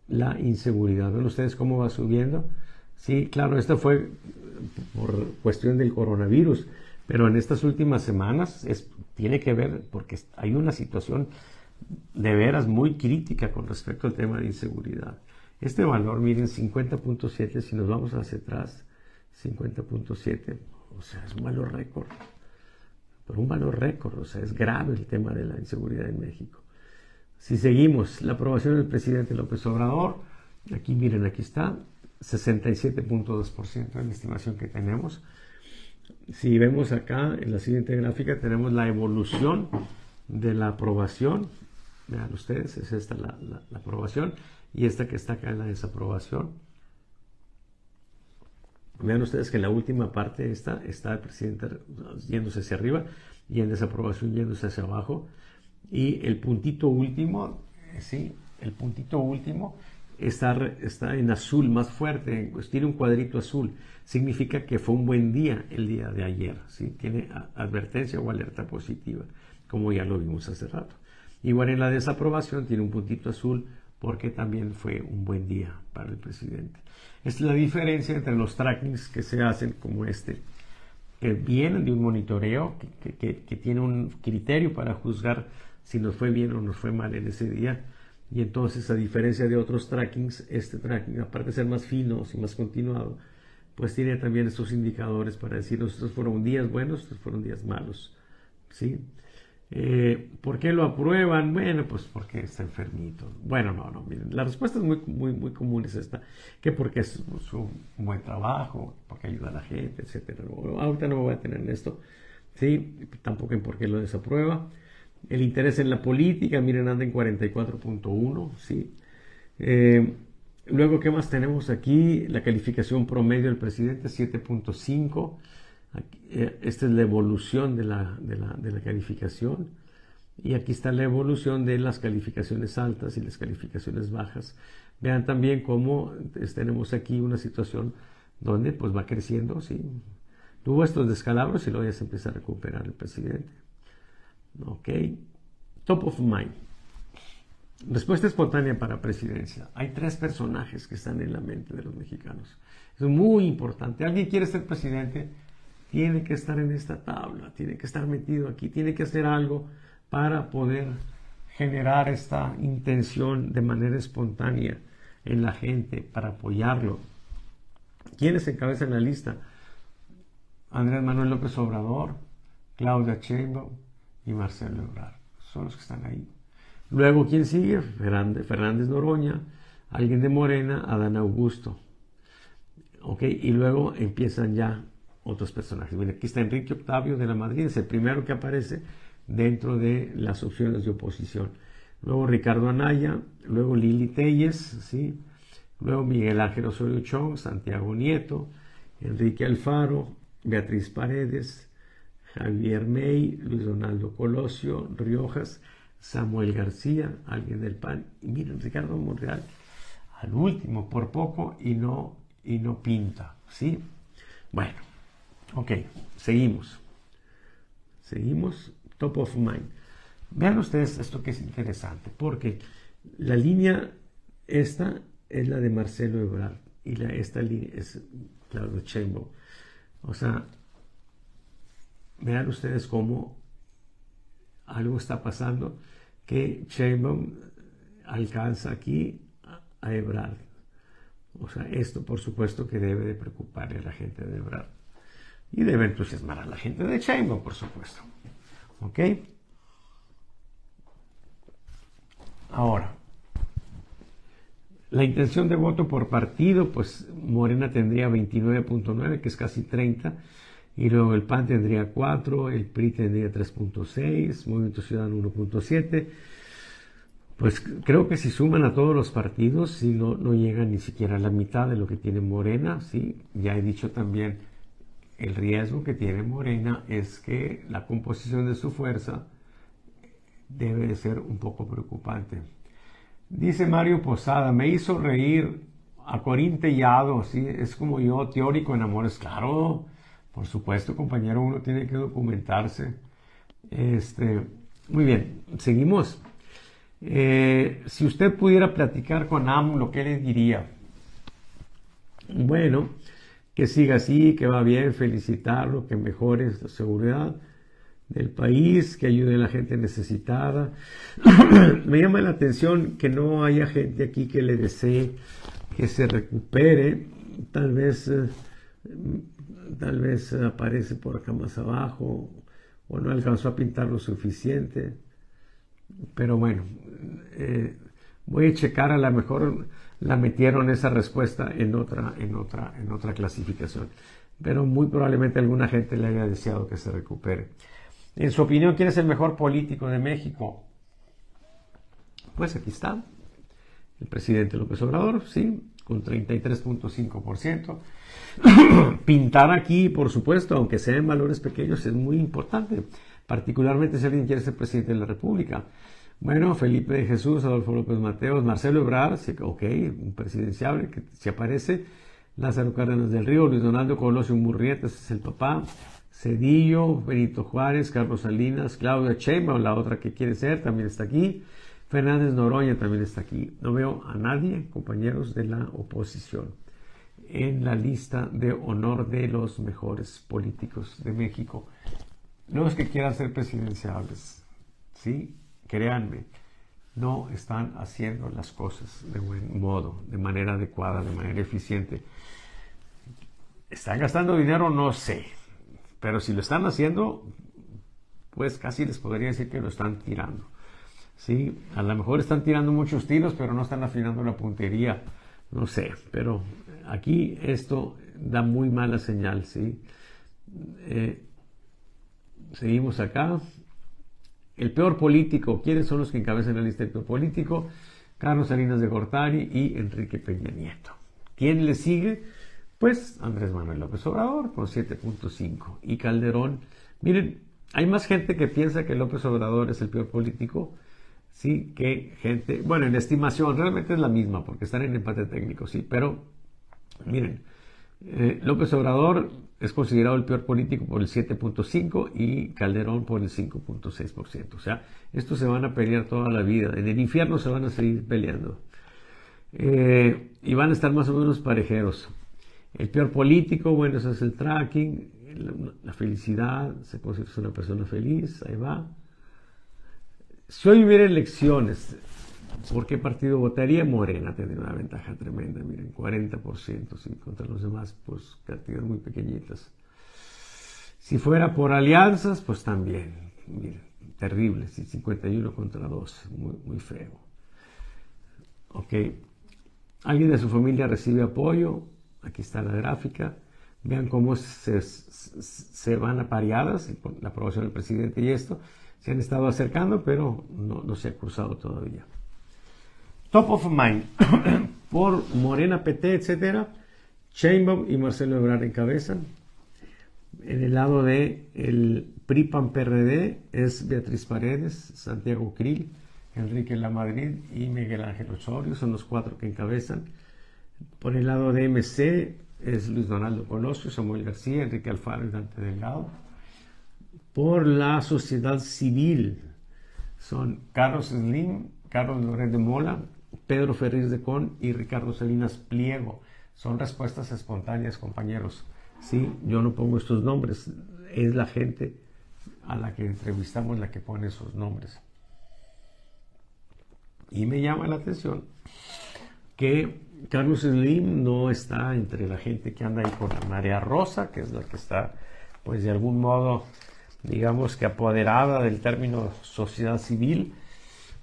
la inseguridad. ¿Ven ustedes cómo va subiendo? Sí, claro, esto fue por cuestión del coronavirus, pero en estas últimas semanas tiene que ver porque hay una situación de veras muy crítica con respecto al tema de inseguridad. Este valor, miren, 50.7, si nos vamos hacia atrás, 50.7, o sea, es un valor récord. Pero un valor récord, o sea, es grave el tema de la inseguridad en México. Si seguimos, la aprobación del presidente López Obrador, aquí miren, aquí está, 67.2% es la estimación que tenemos. Si vemos acá en la siguiente gráfica, tenemos la evolución de la aprobación. Vean ustedes, es esta la aprobación y esta que está acá en la desaprobación. Vean ustedes que en la última parte está el presidente yéndose hacia arriba y en desaprobación yéndose hacia abajo. Y el puntito último, sí, el puntito último está en azul más fuerte, pues tiene un cuadrito azul. Significa que fue un buen día el día de ayer, ¿sí? Tiene advertencia o alerta positiva, como ya lo vimos hace rato. Igual en la desaprobación tiene un puntito azul porque también fue un buen día para el presidente. Es la diferencia entre los trackings que se hacen como que vienen de un monitoreo, que tiene un criterio para juzgar si nos fue bien o nos fue mal en ese día. Y entonces, a diferencia de otros trackings, este tracking, aparte de ser más fino y más continuado, pues tiene también estos indicadores para decir, estos fueron días buenos, estos fueron días malos. ¿Sí? ¿Por qué lo aprueban? Bueno, pues porque está enfermito. Bueno, no, miren, la respuesta es muy común, es esta, que porque es un buen trabajo, porque ayuda a la gente, etcétera. Ahorita no me voy a tener en esto, ¿sí? Tampoco en por qué lo desaprueba. El interés en la política, miren, anda en 44.1, ¿sí? Luego, ¿qué más tenemos aquí? La calificación promedio del presidente, 7.5. Esta es la evolución de la calificación. Y aquí está la evolución de las calificaciones altas y las calificaciones bajas. Vean también cómo tenemos aquí una situación donde pues va creciendo, ¿sí? Tuvo estos descalabros y luego ya se empieza a recuperar el presidente. Ok. Top of mind. Respuesta espontánea para presidencia. Hay 3 personajes que están en la mente de los mexicanos. Es muy importante. ¿Alguien quiere ser presidente? Tiene que estar en esta tabla, tiene que estar metido aquí, tiene que hacer algo para poder generar esta intención de manera espontánea en la gente, para apoyarlo. ¿Quiénes encabezan la lista? Andrés Manuel López Obrador, Claudia Sheinbaum y Marcelo Ebrard. Son los que están ahí. Luego, ¿quién sigue? Fernández Noroña, alguien de Morena, Adán Augusto. ¿Ok? Y luego empiezan ya otros personajes. Miren, aquí está Enrique Octavio de la Madrid, es el primero que aparece dentro de las opciones de oposición. Luego Ricardo Anaya, luego Lili Telles, ¿sí? Luego Miguel Ángel Osorio Chong, Santiago Nieto, Enrique Alfaro, Beatriz Paredes, Javier May, Luis Donaldo Colosio, Riojas, Samuel García, alguien del PAN, y miren, Ricardo Monreal, al último, por poco, y no pinta, ¿sí? Bueno, ok, seguimos, top of mind. Vean ustedes esto que es interesante, porque la línea esta es la de Marcelo Ebrard, y esta línea es Claudio Sheinbaum. O sea, vean ustedes cómo algo está pasando, que Sheinbaum alcanza aquí a Ebrard. O sea, esto por supuesto que debe de preocuparle a la gente de Ebrard. Y debe entusiasmar a la gente de Sheinbaum, por supuesto. ¿Ok? Ahora, la intención de voto por partido, pues Morena tendría 29.9, que es casi 30, y luego el PAN tendría 4, el PRI tendría 3.6, Movimiento Ciudadano 1.7. Pues creo que si suman a todos los partidos, sí, no llegan ni siquiera a la mitad de lo que tiene Morena, ¿sí? Ya he dicho también, el riesgo que tiene Morena es que la composición de su fuerza debe de ser un poco preocupante. Dice Mario Posada, me hizo reír a Corín Tellado, ¿sí? Es como yo, teórico en amores. Claro, por supuesto, compañero, uno tiene que documentarse. Muy bien, seguimos. Si usted pudiera platicar con AMLO, ¿qué le diría? Bueno, que siga así, que va bien, felicitarlo, que mejore la seguridad del país, que ayude a la gente necesitada. Me llama la atención que no haya gente aquí que le desee que se recupere. Tal vez aparece por acá más abajo o no alcanzó a pintar lo suficiente. Pero bueno, voy a checar, a lo mejor la metieron esa respuesta en otra clasificación. Pero muy probablemente alguna gente le haya deseado que se recupere. En su opinión, ¿quién es el mejor político de México? Pues aquí está, el presidente López Obrador, sí, con 33.5%. Pintar aquí, por supuesto, aunque sea en valores pequeños, es muy importante, particularmente si alguien quiere ser presidente de la República. Bueno, Felipe de Jesús, Adolfo López Mateos, Marcelo Ebrard, ok, un presidenciable que si aparece, Lázaro Cárdenas del Río, Luis Donaldo Colosio Murrieta, ese es el papá, Cedillo, Benito Juárez, Carlos Salinas, Claudia Sheinbaum, la otra que quiere ser, también está aquí. Fernández Noroña también está aquí. No veo a nadie, compañeros de la oposición, en la lista de honor de los mejores políticos de México. Los que quieran ser presidenciables, ¿sí? Créanme, no están haciendo las cosas de buen modo, de manera adecuada, de manera eficiente. ¿Están gastando dinero? No sé. Pero si lo están haciendo, pues casi les podría decir que lo están tirando. ¿Sí? A lo mejor están tirando muchos tiros, pero no están afinando la puntería. No sé, pero aquí esto da muy mala señal, ¿sí? Seguimos acá. El peor político. ¿Quiénes son los que encabezan la lista del peor político? Carlos Salinas de Gortari y Enrique Peña Nieto. ¿Quién le sigue? Pues Andrés Manuel López Obrador con 7.5 y Calderón. Miren, hay más gente que piensa que López Obrador es el peor político, sí, que gente, bueno, en estimación realmente es la misma porque están en empate técnico, sí, pero miren, López Obrador es considerado el peor político por el 7.5 y Calderón por el 5.6%. O sea, estos se van a pelear toda la vida. En el infierno se van a seguir peleando. Y van a estar más o menos parejeros. El peor político, bueno, eso es el tracking, la felicidad, se considera una persona feliz, ahí va. Si hoy hubiera elecciones, ¿por qué partido votaría? Morena tendría una ventaja tremenda, miren, 40%, ¿sí? Contra los demás, pues cantidades muy pequeñitas. Si fuera por alianzas, pues también, miren, terrible, ¿sí? 51 contra 2, muy, muy feo. Ok, ¿alguien de su familia recibe apoyo? Aquí está la gráfica. Vean cómo se van apareadas con la aprobación del presidente y esto. Se han estado acercando, pero no se ha cruzado todavía. Top of mind. Por Morena, PT, etcétera. Sheinbaum y Marcelo Ebrard encabezan. En el lado de el PRI PAN PRD es Beatriz Paredes, Santiago Krill, Enrique Lamadrid y Miguel Ángel Osorio. Son los 4 que encabezan. Por el lado de MC es Luis Donaldo Colosio, Samuel García, Enrique Alfaro y Dante Delgado. Por la sociedad civil son Carlos Slim, Carlos Loret de Mola, Pedro Ferriz de Con y Ricardo Salinas Pliego. Son respuestas espontáneas, compañeros. Sí, yo no pongo estos nombres, es la gente a la que entrevistamos la que pone esos nombres. Y me llama la atención que Carlos Slim no está entre la gente que anda ahí con la marea rosa, que es la que está, pues de algún modo, digamos que apoderada del término sociedad civil.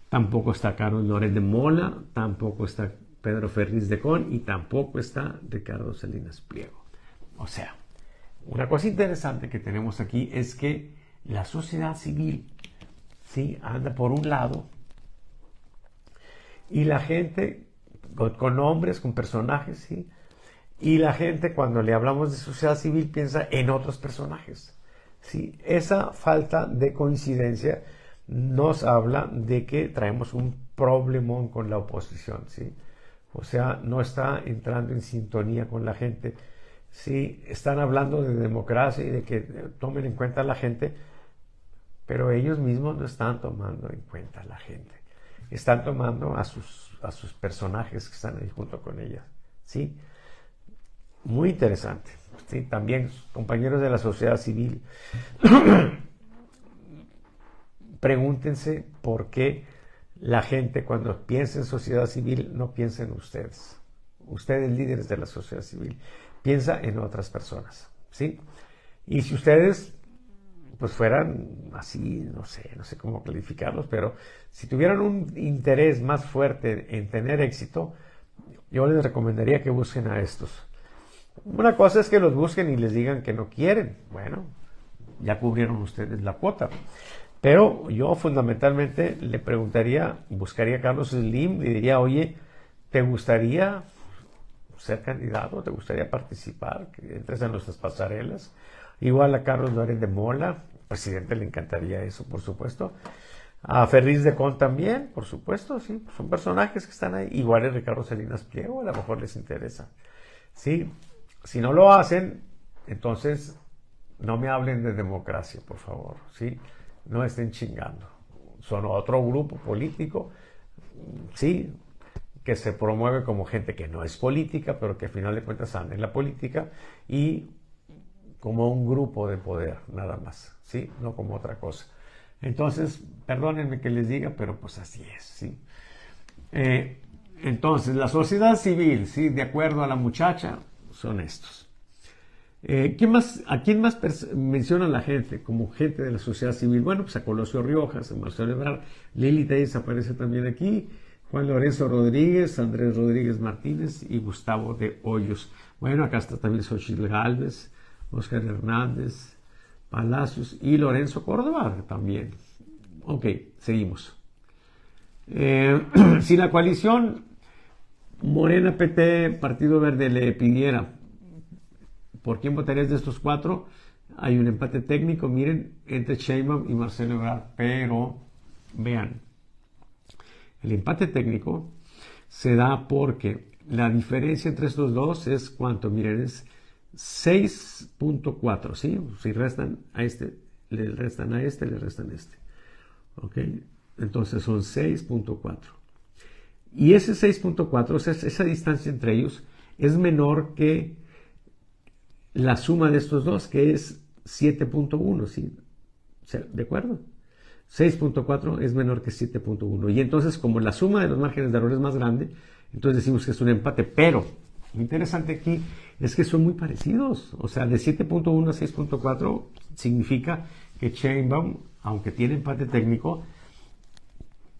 Tampoco está Carlos Loret de Mola, tampoco está Pedro Ferriz de Con y tampoco está Ricardo Salinas Pliego. O sea, una cosa interesante que tenemos aquí es que la sociedad civil, ¿sí?, anda por un lado y la gente con nombres, con personajes, ¿sí? Y la gente cuando le hablamos de sociedad civil piensa en otros personajes, ¿sí? Esa falta de coincidencia nos habla de que traemos un problemón con la oposición, ¿sí? O sea, no está entrando en sintonía con la gente. Sí, están hablando de democracia y de que tomen en cuenta a la gente, pero ellos mismos no están tomando en cuenta a la gente. Están tomando a sus personajes que están ahí junto con ellas, ¿sí? Muy interesante. ¿Sí? También, compañeros de la sociedad civil, pregúntense por qué la gente cuando piensa en sociedad civil no piensa en ustedes. Ustedes, líderes de la sociedad civil, piensa en otras personas, ¿sí? Y si ustedes pues fueran así, no sé cómo calificarlos, pero si tuvieran un interés más fuerte en tener éxito, yo les recomendaría que busquen a estos. Una cosa es que los busquen y les digan que no quieren. Bueno, ya cubrieron ustedes la cuota. Pero yo fundamentalmente le preguntaría, buscaría a Carlos Slim y diría, oye, ¿te gustaría ser candidato? ¿Te gustaría participar? Que entres en nuestras pasarelas. Igual a Carlos Loret de Mola, presidente, le encantaría eso, por supuesto. A Ferriz de Con también, por supuesto, sí. Son personajes que están ahí. Igual a Ricardo Salinas Pliego, a lo mejor les interesa. Sí. Si no lo hacen, entonces no me hablen de democracia, por favor, ¿sí? No estén chingando. Son otro grupo político, sí, que se promueve como gente que no es política, pero que al final de cuentas anda en la política y como un grupo de poder, nada más, ¿sí? No como otra cosa. Entonces, perdónenme que les diga, pero pues así es, ¿sí? Entonces, la sociedad civil, ¿sí? De acuerdo a la muchacha, son estos. ¿A quién más menciona la gente como gente de la sociedad civil? Bueno, pues a Colosio Riojas, a Marcelo Ebrard, Lili Telles aparece también aquí, Juan Lorenzo Rodríguez, Andrés Rodríguez Martínez y Gustavo de Hoyos. Bueno, acá está también Xochitl Gálvez, Óscar Hernández, Palacios y Lorenzo Córdoba también. Ok, seguimos. Si la coalición Morena, PT, Partido Verde le pidiera ¿por quién votarías de estos cuatro? Hay un empate técnico, miren, entre Sheinbaum y Marcelo Ebrard, pero vean, el empate técnico se da porque la diferencia entre estos dos es ¿cuánto? Miren, es 6.4, ¿sí? Si restan a este, le restan a este, le restan a este. ¿Ok? Entonces son 6.4. Y ese 6.4, o sea, esa distancia entre ellos es menor que la suma de estos dos, que es 7.1, ¿sí? ¿De acuerdo? 6.4 es menor que 7.1. Y entonces, como la suma de los márgenes de error es más grande, entonces decimos que es un empate. Pero lo interesante aquí es que son muy parecidos. O sea, de 7.1 a 6.4 significa que Sheinbaum, aunque tiene empate técnico,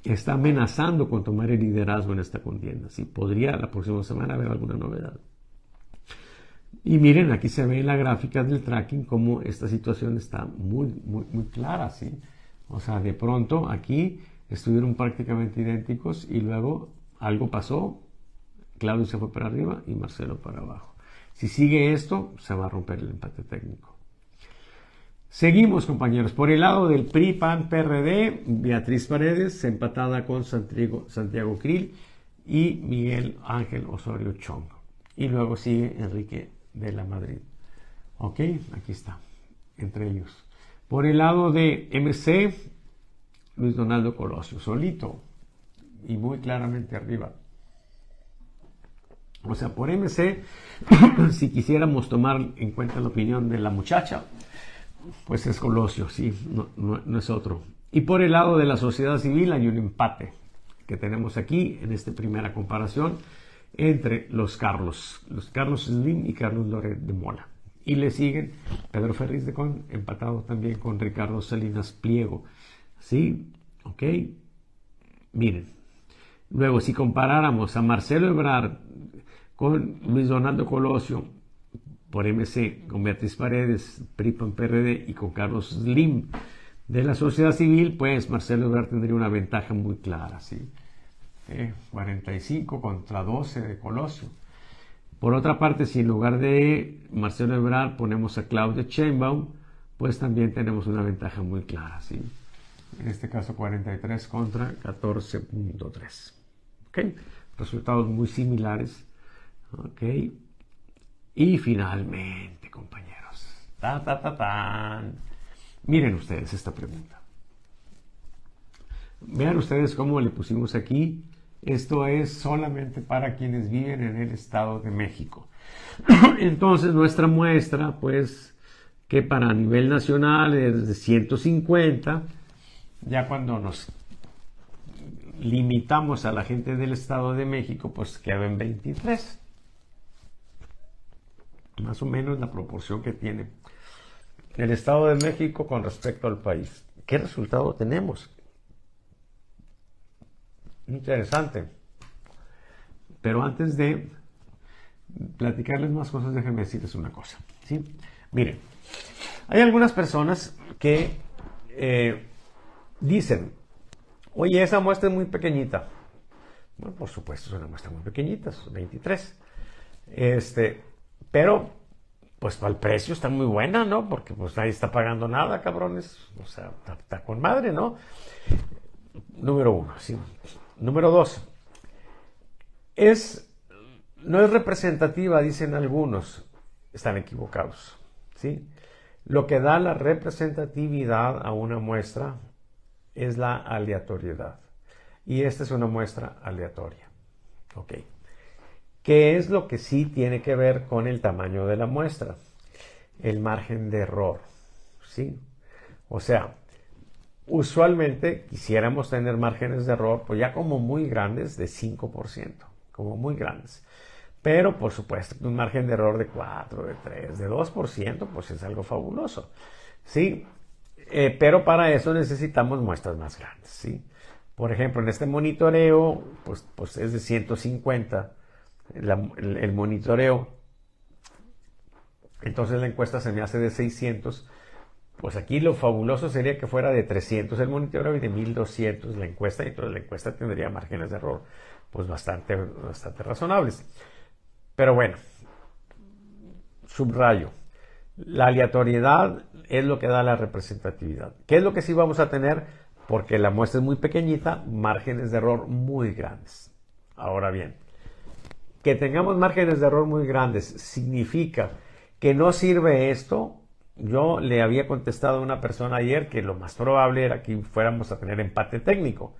está amenazando con tomar el liderazgo en esta contienda. ¿Sí? Podría la próxima semana haber alguna novedad. Y miren, aquí se ve en la gráfica del tracking cómo esta situación está muy clara, ¿sí? O sea, de pronto aquí estuvieron prácticamente idénticos y luego algo pasó, Claudio se fue para arriba y Marcelo para abajo. Si sigue esto, se va a romper el empate técnico. Seguimos, compañeros. Por el lado del PRI, PAN, PRD, Beatriz Paredes, empatada con Santiago Krill y Miguel Ángel Osorio Chong. Y luego sigue Enrique de la Madrid. Ok, aquí está, entre ellos. Por el lado de MC, Luis Donaldo Colosio, solito y muy claramente arriba. O sea, por MC, si quisiéramos tomar en cuenta la opinión de la muchacha, pues es Colosio, sí, no es otro. Y por el lado de la sociedad civil hay un empate. que tenemos aquí en esta primera comparación entre los Carlos Slim y Carlos Loret de Mola. Y le siguen Pedro Ferriz de Con, empatado también con Ricardo Salinas Pliego. ¿Sí? ¿Ok? Miren. Luego, si comparáramos a Marcelo Ebrard con Luis Donaldo Colosio por MC, con Beatriz Paredes, PRI, PAN, PRD, y con Carlos Slim de la sociedad civil, pues Marcelo Ebrard tendría una ventaja muy clara, ¿sí? 45 contra 12 de Colosio. Por otra parte, si en lugar de Marcelo Ebrard ponemos a Claudia Sheinbaum, pues también tenemos una ventaja muy clara, ¿sí? En este caso 43 contra 14.3. ¿Ok? Resultados muy similares. ¿Ok? Y finalmente, compañeros, miren ustedes esta pregunta. Vean ustedes cómo le pusimos aquí. Esto es solamente para quienes viven en el Estado de México. Entonces, nuestra muestra, pues, que para nivel nacional es de 150, ya cuando nos limitamos a la gente del Estado de México, pues queda en 23. Más o menos la proporción que tiene el Estado de México con respecto al país. ¿Qué resultado tenemos? Interesante. Pero antes de platicarles más cosas, déjenme decirles una cosa, ¿sí? Miren, hay algunas personas que dicen, oye, esa muestra es muy pequeñita. Bueno, por supuesto, es una muestra muy pequeñita, es 23. Pero, pues para el precio está muy buena, ¿no? Porque pues nadie está pagando nada, cabrones. O sea, está con madre, ¿no? Número uno, sí. Número dos, no es representativa, dicen algunos. Están equivocados, ¿sí? Lo que da la representatividad a una muestra es la aleatoriedad. Y esta es una muestra aleatoria. Ok. ¿Qué es lo que sí tiene que ver con el tamaño de la muestra? El margen de error, ¿sí? O sea, usualmente quisiéramos tener márgenes de error, pues ya como muy grandes, de 5%, como muy grandes. Pero, por supuesto, un margen de error de 4, de 3, de 2%, pues es algo fabuloso, ¿sí? Pero para eso necesitamos muestras más grandes, ¿sí? Por ejemplo, en este monitoreo, pues es de 150 el monitoreo. Entonces la encuesta se me hace de 600. Pues aquí lo fabuloso sería que fuera de 300 el monitoreo y de 1200 la encuesta. Y entonces la encuesta tendría márgenes de error pues bastante razonables. Pero bueno, subrayo. La aleatoriedad es lo que da la representatividad. ¿Qué es lo que sí vamos a tener? Porque la muestra es muy pequeñita, márgenes de error muy grandes. Ahora bien, que tengamos márgenes de error muy grandes significa que no sirve esto. Yo le había contestado a una persona ayer que lo más probable era que fuéramos a tener empate técnico.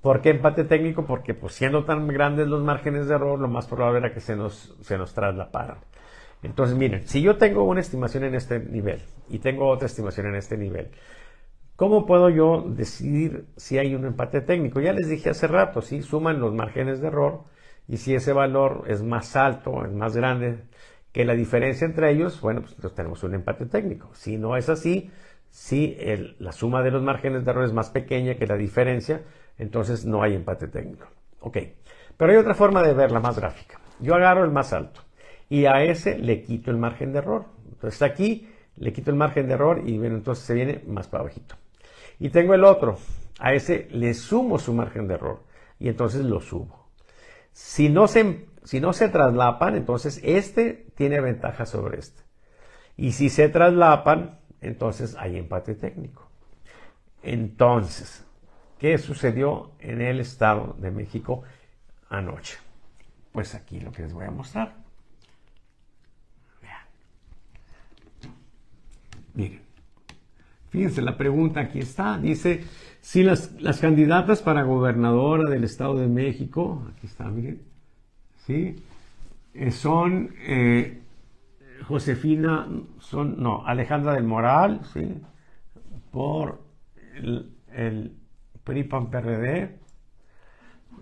¿Por qué empate técnico? Porque pues siendo tan grandes los márgenes de error, lo más probable era que se nos traslaparan. Entonces miren, si yo tengo una estimación en este nivel y tengo otra estimación en este nivel, ¿cómo puedo yo decidir si hay un empate técnico? Ya les dije hace rato, ¿sí? Suman los márgenes de error y si ese valor es más alto, es más grande que la diferencia entre ellos, bueno, pues entonces tenemos un empate técnico. Si no es así, si la suma de los márgenes de error es más pequeña que la diferencia, entonces no hay empate técnico. Ok, pero hay otra forma de verla más gráfica. Yo agarro el más alto y a ese le quito el margen de error. Entonces aquí le quito el margen de error y bueno, entonces se viene más para abajito. Y tengo el otro, a ese le sumo su margen de error y entonces lo subo. Si no se traslapan, entonces este tiene ventaja sobre este. Y si se traslapan, entonces hay empate técnico. Entonces, ¿qué sucedió en el Estado de México anoche? Pues aquí lo que les voy a mostrar. Vean. Miren. Fíjense, la pregunta aquí está. Dice, si las candidatas para gobernadora del Estado de México, aquí está, miren, ¿sí? Son Alejandra del Moral, ¿sí? Por el PRI PAN PRD,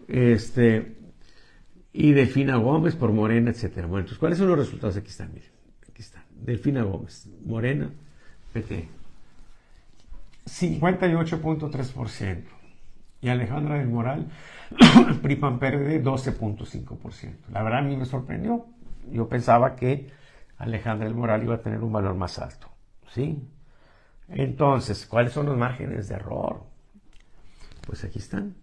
Y Delfina Gómez por Morena, etcétera. Bueno, entonces, ¿cuáles son los resultados? Aquí están, miren. Aquí están. Delfina Gómez, Morena, PT. 58.3%. Y Alejandra del Moral, PRI PAN PRD, 12.5%. La verdad a mí me sorprendió. Yo pensaba que Alejandra del Moral iba a tener un valor más alto. ¿Sí? Entonces, ¿cuáles son los márgenes de error? Pues aquí están.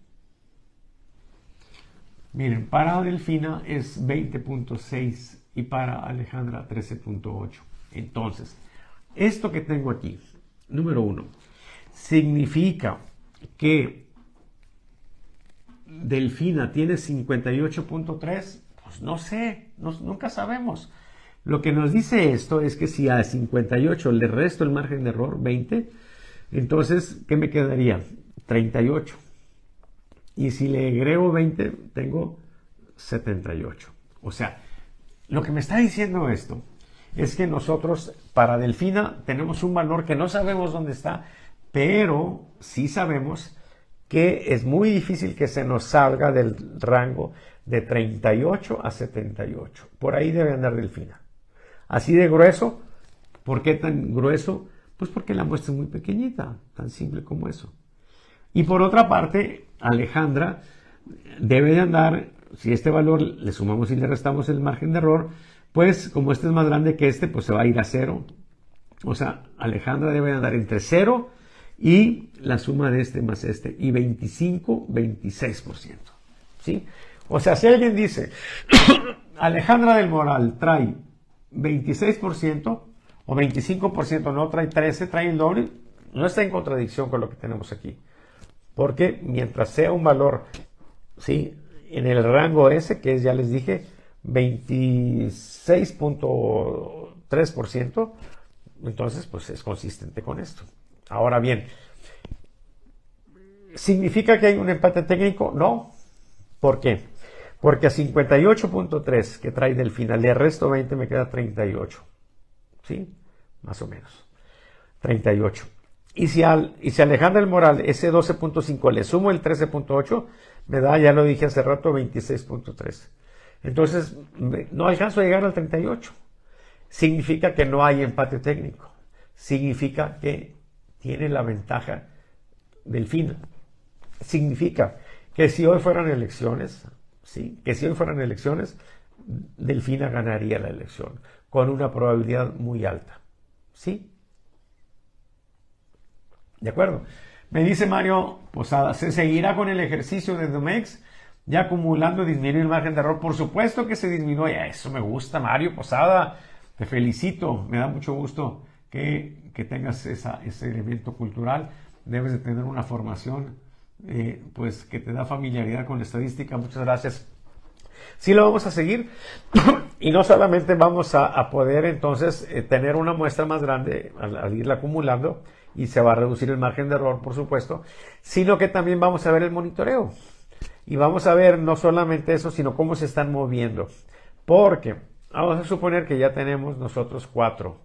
Miren, para Delfina es 20.6 y para Alejandra 13.8. Entonces, esto que tengo aquí, número 1, significa que Delfina tiene 58.3. Pues no sé, nunca sabemos. Lo que nos dice esto es que si a 58 le resto el margen de error, 20, entonces, ¿qué me quedaría? 38. Y si le agrego 20, tengo 78. O sea, lo que me está diciendo esto es que nosotros, para Delfina, tenemos un valor que no sabemos dónde está, pero sí sabemos que es muy difícil que se nos salga del rango de 38 a 78. Por ahí debe andar Delfina. Así de grueso. ¿Por qué tan grueso? Pues porque la muestra es muy pequeñita, tan simple como eso. Y por otra parte, Alejandra debe de andar, si este valor le sumamos y le restamos el margen de error, pues como este es más grande que este, pues se va a ir a 0. O sea, Alejandra debe de andar entre 0 y la suma de este más este, y 25, 26%. ¿Sí? O sea, si alguien dice, Alejandra del Moral trae 26% o 25%, no trae 13, trae el doble, no está en contradicción con lo que tenemos aquí. Porque mientras sea un valor, ¿sí?, en el rango ese, que es, ya les dije, 26.3%, entonces pues es consistente con esto. Ahora bien, ¿significa que hay un empate técnico? No. ¿Por qué? Porque a 58.3 que trae Delfina le resto 20, me queda 38. ¿Sí? Más o menos. 38. Y si Alejandra del Moral, ese 12.5, le sumo el 13.8, me da, ya lo dije hace rato, 26.3. Entonces, no alcanzo a llegar al 38. Significa que no hay empate técnico. Significa que tiene la ventaja Delfina. Significa que si hoy fueran elecciones, ¿sí?, que si hoy fueran elecciones, Delfina ganaría la elección con una probabilidad muy alta. ¿Sí? ¿De acuerdo? Me dice Mario Posada, ¿se seguirá con el ejercicio de Domex ya acumulando disminuir el margen de error? Por supuesto que se disminuye. Eso me gusta, Mario Posada. Te felicito. Me da mucho gusto que tengas ese elemento cultural. Debes de tener una formación pues que te da familiaridad con la estadística. Muchas gracias. Sí lo vamos a seguir y no solamente vamos a poder entonces tener una muestra más grande al irla acumulando, y se va a reducir el margen de error, por supuesto, sino que también vamos a ver el monitoreo. Y vamos a ver no solamente eso, sino cómo se están moviendo. Porque vamos a suponer que ya tenemos nosotros 4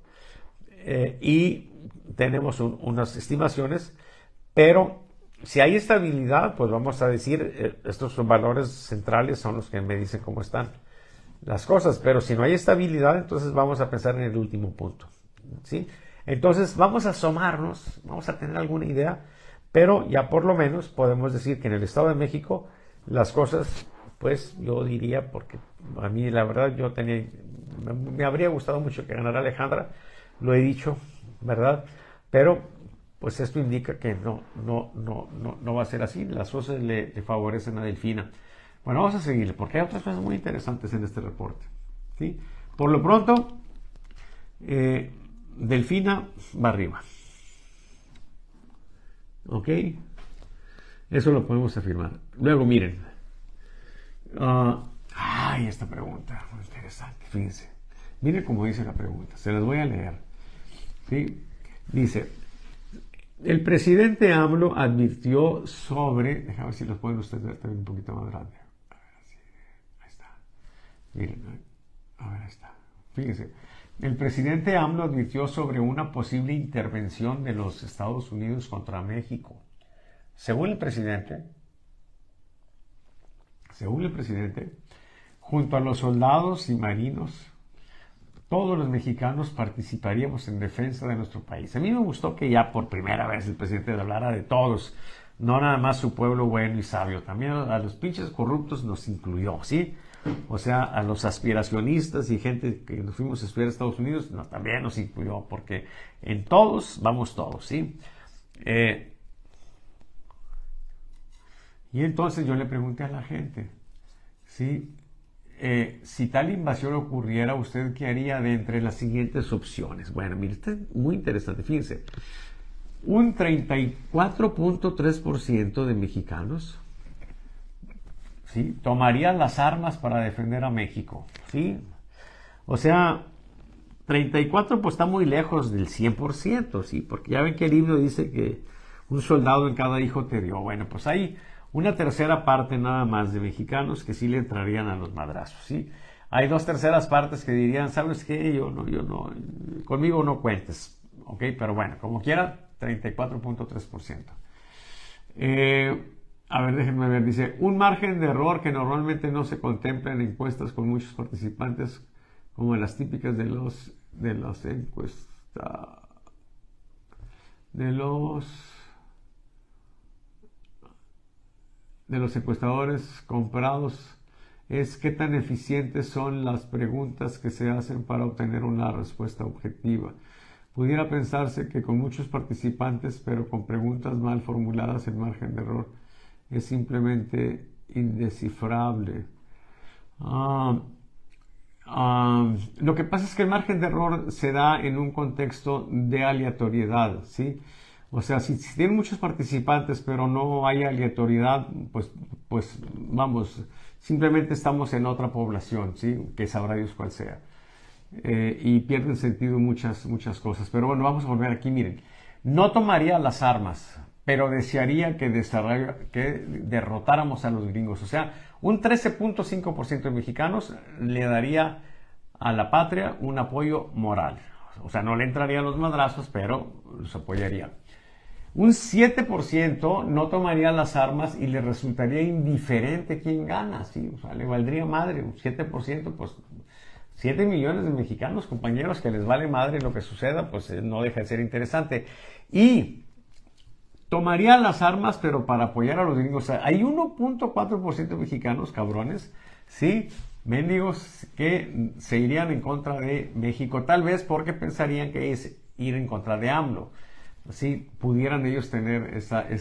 y tenemos unas estimaciones, pero si hay estabilidad, pues vamos a decir, estos son valores centrales, son los que me dicen cómo están las cosas. Pero si no hay estabilidad, entonces vamos a pensar en el último punto. ¿Sí? Entonces vamos a asomarnos, vamos a tener alguna idea, pero ya por lo menos podemos decir que en el Estado de México las cosas, pues yo diría, porque a mí la verdad me habría gustado mucho que ganara Alejandra, lo he dicho, ¿verdad? Pero pues esto indica que no va a ser así, las cosas le favorecen a Delfina. Bueno, vamos a seguir, porque hay otras cosas muy interesantes en este reporte. ¿Sí? Por lo pronto, Delfina va arriba. ¿Ok? Eso lo podemos afirmar. Luego, miren. Esta pregunta, muy interesante, fíjense. Miren cómo dice la pregunta, se las voy a leer. ¿Sí? Dice, el presidente AMLO advirtió sobre, déjame ver si los pueden ustedes ver también un poquito más grande. A ver, así, ahí está. Miren, a ver, ahí está. Fíjense. El presidente AMLO advirtió sobre una posible intervención de los Estados Unidos contra México. Según el presidente, según el presidente, junto a los soldados y marinos, todos los mexicanos participaríamos en defensa de nuestro país. A mí me gustó que ya por primera vez el presidente hablara de todos, no nada más su pueblo bueno y sabio, también a los pinches corruptos nos incluyó, ¿sí? O sea, a los aspiracionistas y gente que nos fuimos a estudiar a Estados Unidos, no, también nos incluyó, porque en todos vamos todos, ¿sí? Y entonces yo le pregunté a la gente, ¿sí? Si tal invasión ocurriera, ¿usted qué haría de entre las siguientes opciones? Bueno, mire, esto es muy interesante, fíjense. Un 34.3% de mexicanos, ¿sí?, tomarían las armas para defender a México, ¿sí? O sea, 34 pues está muy lejos del 100%, ¿sí? Porque ya ven que el libro dice que un soldado en cada hijo te dio. Bueno, pues hay una tercera parte nada más de mexicanos que sí le entrarían a los madrazos, ¿sí? Hay dos terceras partes que dirían, ¿sabes qué? Yo no, conmigo no cuentes, ¿ok? Pero bueno, como quiera, 34.3%. A ver, déjenme ver, dice, un margen de error que normalmente no se contempla en encuestas con muchos participantes, como las típicas de las encuestas, de los encuestadores comprados, es qué tan eficientes son las preguntas que se hacen para obtener una respuesta objetiva. Pudiera pensarse que con muchos participantes, pero con preguntas mal formuladas, el margen de error es simplemente indescifrable. Lo que pasa es que el margen de error se da en un contexto de aleatoriedad, ¿sí? O sea, si tienen muchos participantes pero no hay aleatoriedad, pues vamos, simplemente estamos en otra población, ¿sí? Que sabrá Dios cuál sea. Y pierden sentido muchas cosas. Pero bueno, vamos a volver aquí, miren. No tomaría las armas, pero desearía que derrotáramos a los gringos. O sea, un 13.5% de mexicanos le daría a la patria un apoyo moral. O sea, no le entraría a los madrazos, pero los apoyaría. Un 7% no tomaría las armas y le resultaría indiferente quién gana, ¿sí? O sea, le valdría madre. Un 7%, pues 7 millones de mexicanos, compañeros, que les vale madre lo que suceda, pues no deja de ser interesante. Y tomarían las armas, pero para apoyar a los gringos. O sea, hay 1.4% de mexicanos, cabrones, ¿sí? Mendigos, que se irían en contra de México, tal vez porque pensarían que es ir en contra de AMLO. ¿Sí? Pudieran ellos tener esa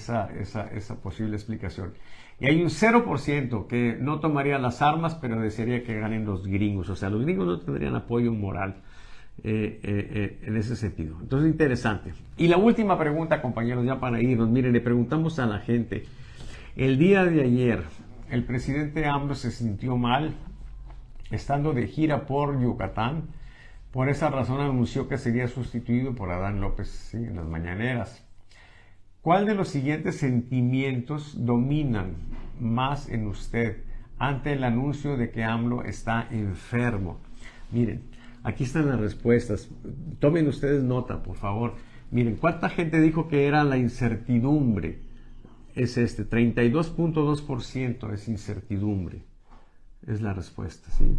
posible explicación. Y hay un 0% que no tomaría las armas, pero desearía que ganen los gringos. O sea, los gringos no tendrían apoyo moral en ese sentido. Entonces, interesante. Y la última pregunta, compañeros, ya para irnos. Miren, le preguntamos a la gente. El día de ayer, el presidente AMLO se sintió mal estando de gira por Yucatán. Por esa razón anunció que sería sustituido por Adán López, ¿sí?, en las mañaneras. ¿Cuál de los siguientes sentimientos dominan más en usted ante el anuncio de que AMLO está enfermo? Miren, aquí están las respuestas. Tomen ustedes nota, por favor. Miren, ¿cuánta gente dijo que era la incertidumbre? Es 32.2% es incertidumbre. Es la respuesta, ¿sí?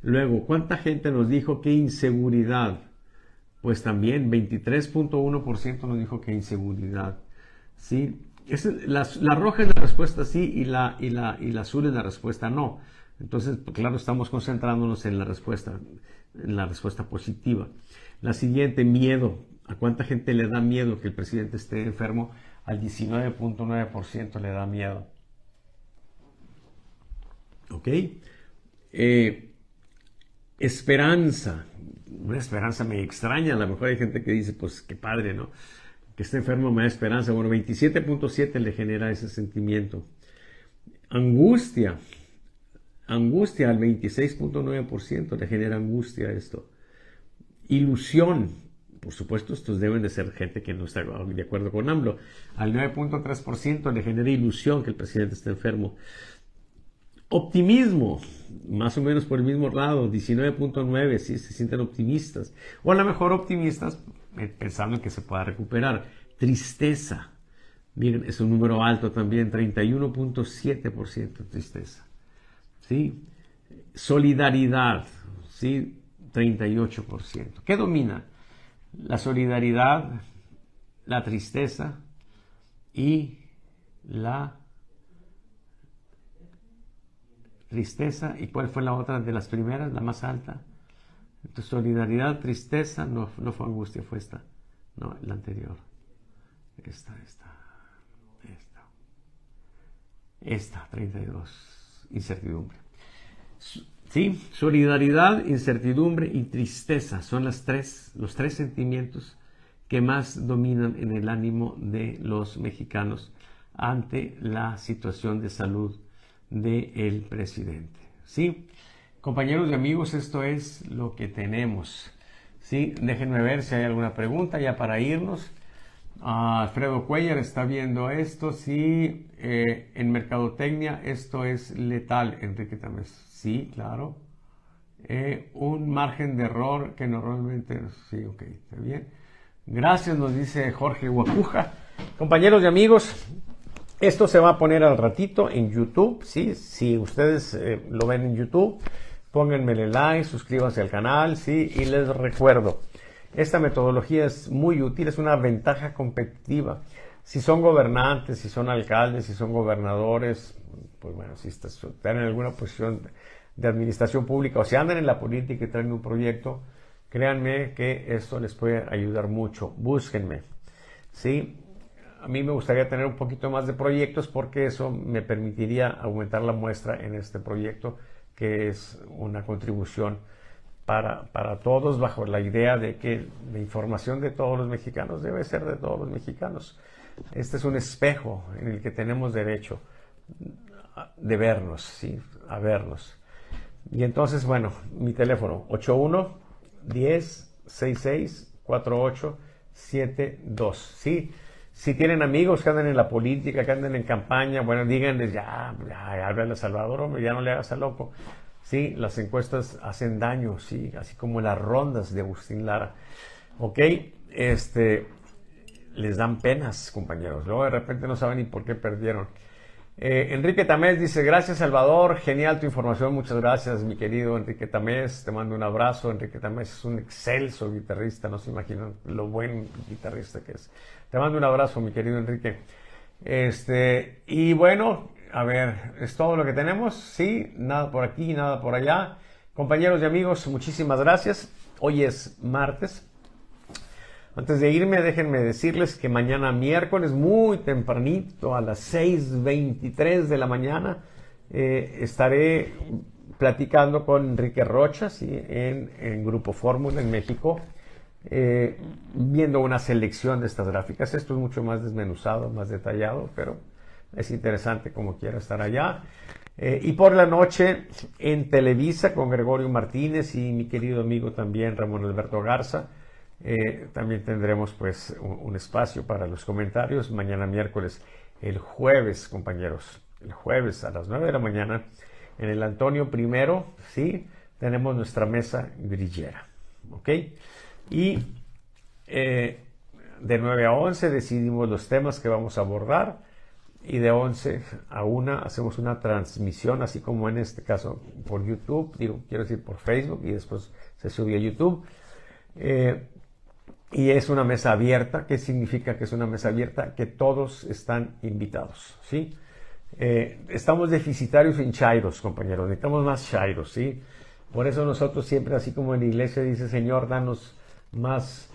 Luego, ¿cuánta gente nos dijo que inseguridad? Pues también 23.1% nos dijo que inseguridad, ¿sí? La roja es la respuesta sí y la azul es la respuesta no. Entonces, claro, estamos concentrándonos en la respuesta positiva. La siguiente, miedo. ¿A cuánta gente le da miedo que el presidente esté enfermo? Al 19.9% le da miedo. ¿Ok? Esperanza. Una esperanza me extraña. A lo mejor hay gente que dice, pues qué padre, ¿no? Que esté enfermo me da esperanza. Bueno, 27.7 le genera ese sentimiento. Angustia. Angustia al 26.9% le genera angustia esto. Ilusión. Por supuesto, estos deben de ser gente que no está de acuerdo con AMLO. Al 9.3% le genera ilusión que el presidente esté enfermo. Optimismo, más o menos por el mismo lado, 19.9, sí, se sienten optimistas. O a lo mejor optimistas pensando en que se pueda recuperar. Tristeza, miren, es un número alto también, 31.7% tristeza. ¿sí? Solidaridad, ¿sí? 38%. ¿Qué domina? La solidaridad, la tristeza y la tristeza. ¿Y cuál fue la otra de las primeras, la más alta? Entonces, solidaridad, tristeza, no, no fue angustia, fue esta. No, la anterior. Esta, 32. Incertidumbre. ¿Sí? Solidaridad, incertidumbre y tristeza son los tres sentimientos que más dominan en el ánimo de los mexicanos ante la situación de salud del presidente. ¿Sí? Compañeros y amigos, esto es lo que tenemos. ¿Sí? Déjenme ver si hay alguna pregunta ya para irnos. Alfredo Cuellar está viendo esto. Sí, en mercadotecnia esto es letal, Enrique Tamés. Sí, claro. Un margen de error que normalmente... Sí, ok, está bien. Gracias, nos dice Jorge Guacuja. Compañeros y amigos, esto se va a poner al ratito en YouTube. ¿Sí? Si ustedes lo ven en YouTube, pónganmele like, suscríbanse al canal. ¿Sí? Y les recuerdo, esta metodología es muy útil, es una ventaja competitiva. Si son gobernantes, si son alcaldes, si son gobernadores, pues bueno, si están en alguna posición de administración pública o si andan en la política y traen un proyecto, créanme que esto les puede ayudar mucho. Búsquenme. ¿Sí? A mí me gustaría tener un poquito más de proyectos porque eso me permitiría aumentar la muestra en este proyecto, que es una contribución para todos, bajo la idea de que la información de todos los mexicanos debe ser de todos los mexicanos. Este es un espejo en el que tenemos derecho de vernos, ¿sí? A vernos. Y entonces, bueno, mi teléfono 81 10 66 48 72. ¿Sí? Si tienen amigos que andan en la política, que andan en campaña, bueno, díganles ya háblale a Salvador, hombre, ya no le hagas a loco. Sí, las encuestas hacen daño, sí, así como las rondas de Agustín Lara. Ok, les dan penas, compañeros. Luego de repente no saben ni por qué perdieron. Enrique Tamés dice, gracias Salvador, genial tu información, muchas gracias mi querido Enrique Tamés, te mando un abrazo. Enrique Tamés es un excelso guitarrista, no se imaginan lo buen guitarrista que es. Te mando un abrazo mi querido Enrique. Y bueno, a ver, ¿es todo lo que tenemos? Sí, nada por aquí, nada por allá. Compañeros y amigos, muchísimas gracias. Hoy es martes. Antes de irme, déjenme decirles que mañana miércoles, muy tempranito, a las 6:23 de la mañana, estaré platicando con Enrique Rocha, ¿sí? en Grupo Fórmula en México, viendo una selección de estas gráficas. Esto es mucho más desmenuzado, más detallado, pero es interesante como quiera estar allá. Y por la noche en Televisa con Gregorio Martínez y mi querido amigo también Ramón Alberto Garza. También tendremos pues un espacio para los comentarios mañana miércoles. El jueves, compañeros, el jueves a las 9 de la mañana en el Antonio I, ¿sí? Tenemos nuestra mesa grillera, ¿ok? Y de 9 a 11 decidimos los temas que vamos a abordar y de 11 a 1 hacemos una transmisión, así como en este caso por YouTube, quiero decir por Facebook, y después se sube a YouTube. Y es una mesa abierta. ¿Qué significa que es una mesa abierta? Que todos están invitados, ¿sí? Estamos deficitarios en chairos, compañeros. Necesitamos más chairos, ¿sí? Por eso nosotros siempre, así como en la iglesia dice, Señor, danos más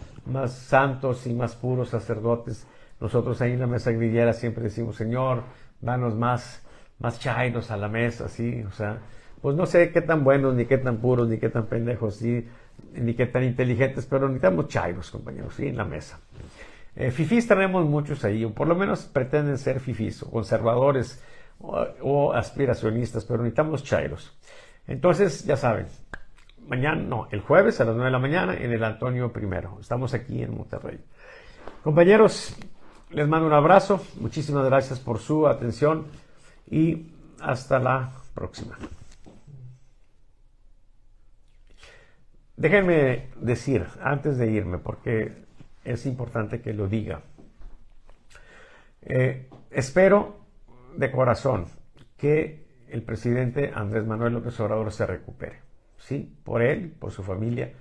santos y más puros sacerdotes. Nosotros ahí en la mesa grillera siempre decimos, Señor, danos más chairos a la mesa, ¿sí? O sea, pues no sé qué tan buenos, ni qué tan puros, ni qué tan pendejos, ¿sí? Ni qué tan inteligentes, pero necesitamos chairos, compañeros, ¿sí? En la mesa. Fifís tenemos muchos ahí, o por lo menos pretenden ser fifís, o conservadores, o aspiracionistas, pero necesitamos chairos. Entonces, ya saben, el jueves a las 9 de la mañana en el Antonio I. Estamos aquí en Monterrey. Compañeros, les mando un abrazo, muchísimas gracias por su atención y hasta la próxima. Déjenme decir, antes de irme, porque es importante que lo diga, espero de corazón que el presidente Andrés Manuel López Obrador se recupere. ¿Sí? Por él, por su familia,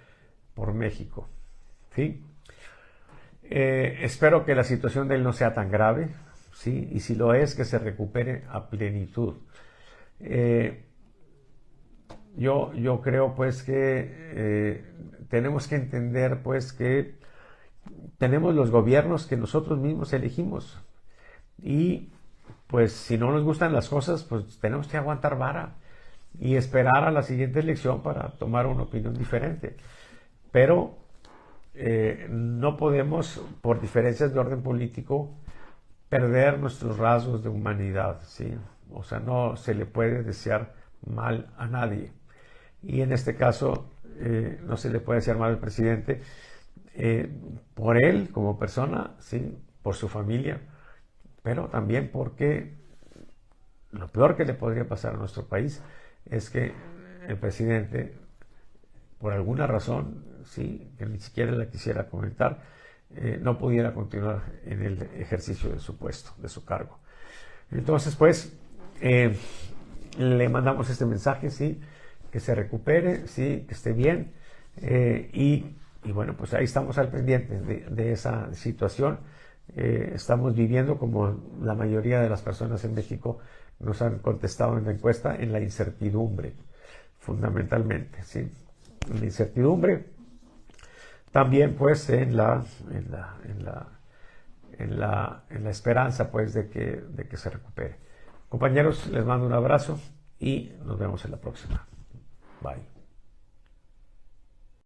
por México. ¿Sí? Espero que la situación de él no sea tan grave, ¿sí? Y si lo es, que se recupere a plenitud. Yo creo pues que tenemos que entender pues que tenemos los gobiernos que nosotros mismos elegimos y pues si no nos gustan las cosas pues tenemos que aguantar vara y esperar a la siguiente elección para tomar una opinión diferente. Pero no podemos, por diferencias de orden político, perder nuestros rasgos de humanidad, ¿sí? O sea, no se le puede desear mal a nadie. Y en este caso, no se le puede desear mal al presidente por él como persona, ¿sí? Por su familia, pero también porque lo peor que le podría pasar a nuestro país es que el presidente, por alguna razón, sí, que ni siquiera la quisiera comentar, no pudiera continuar en el ejercicio de su puesto, de su cargo. Entonces, pues, le mandamos este mensaje, sí, que se recupere, sí, que esté bien, y bueno, pues ahí estamos al pendiente de esa situación. Estamos viviendo, como la mayoría de las personas en México nos han contestado en la encuesta, en la incertidumbre, fundamentalmente, ¿sí? En la incertidumbre, también pues en la esperanza pues de que se recupere. Compañeros, les mando un abrazo y nos vemos en la próxima. Bye.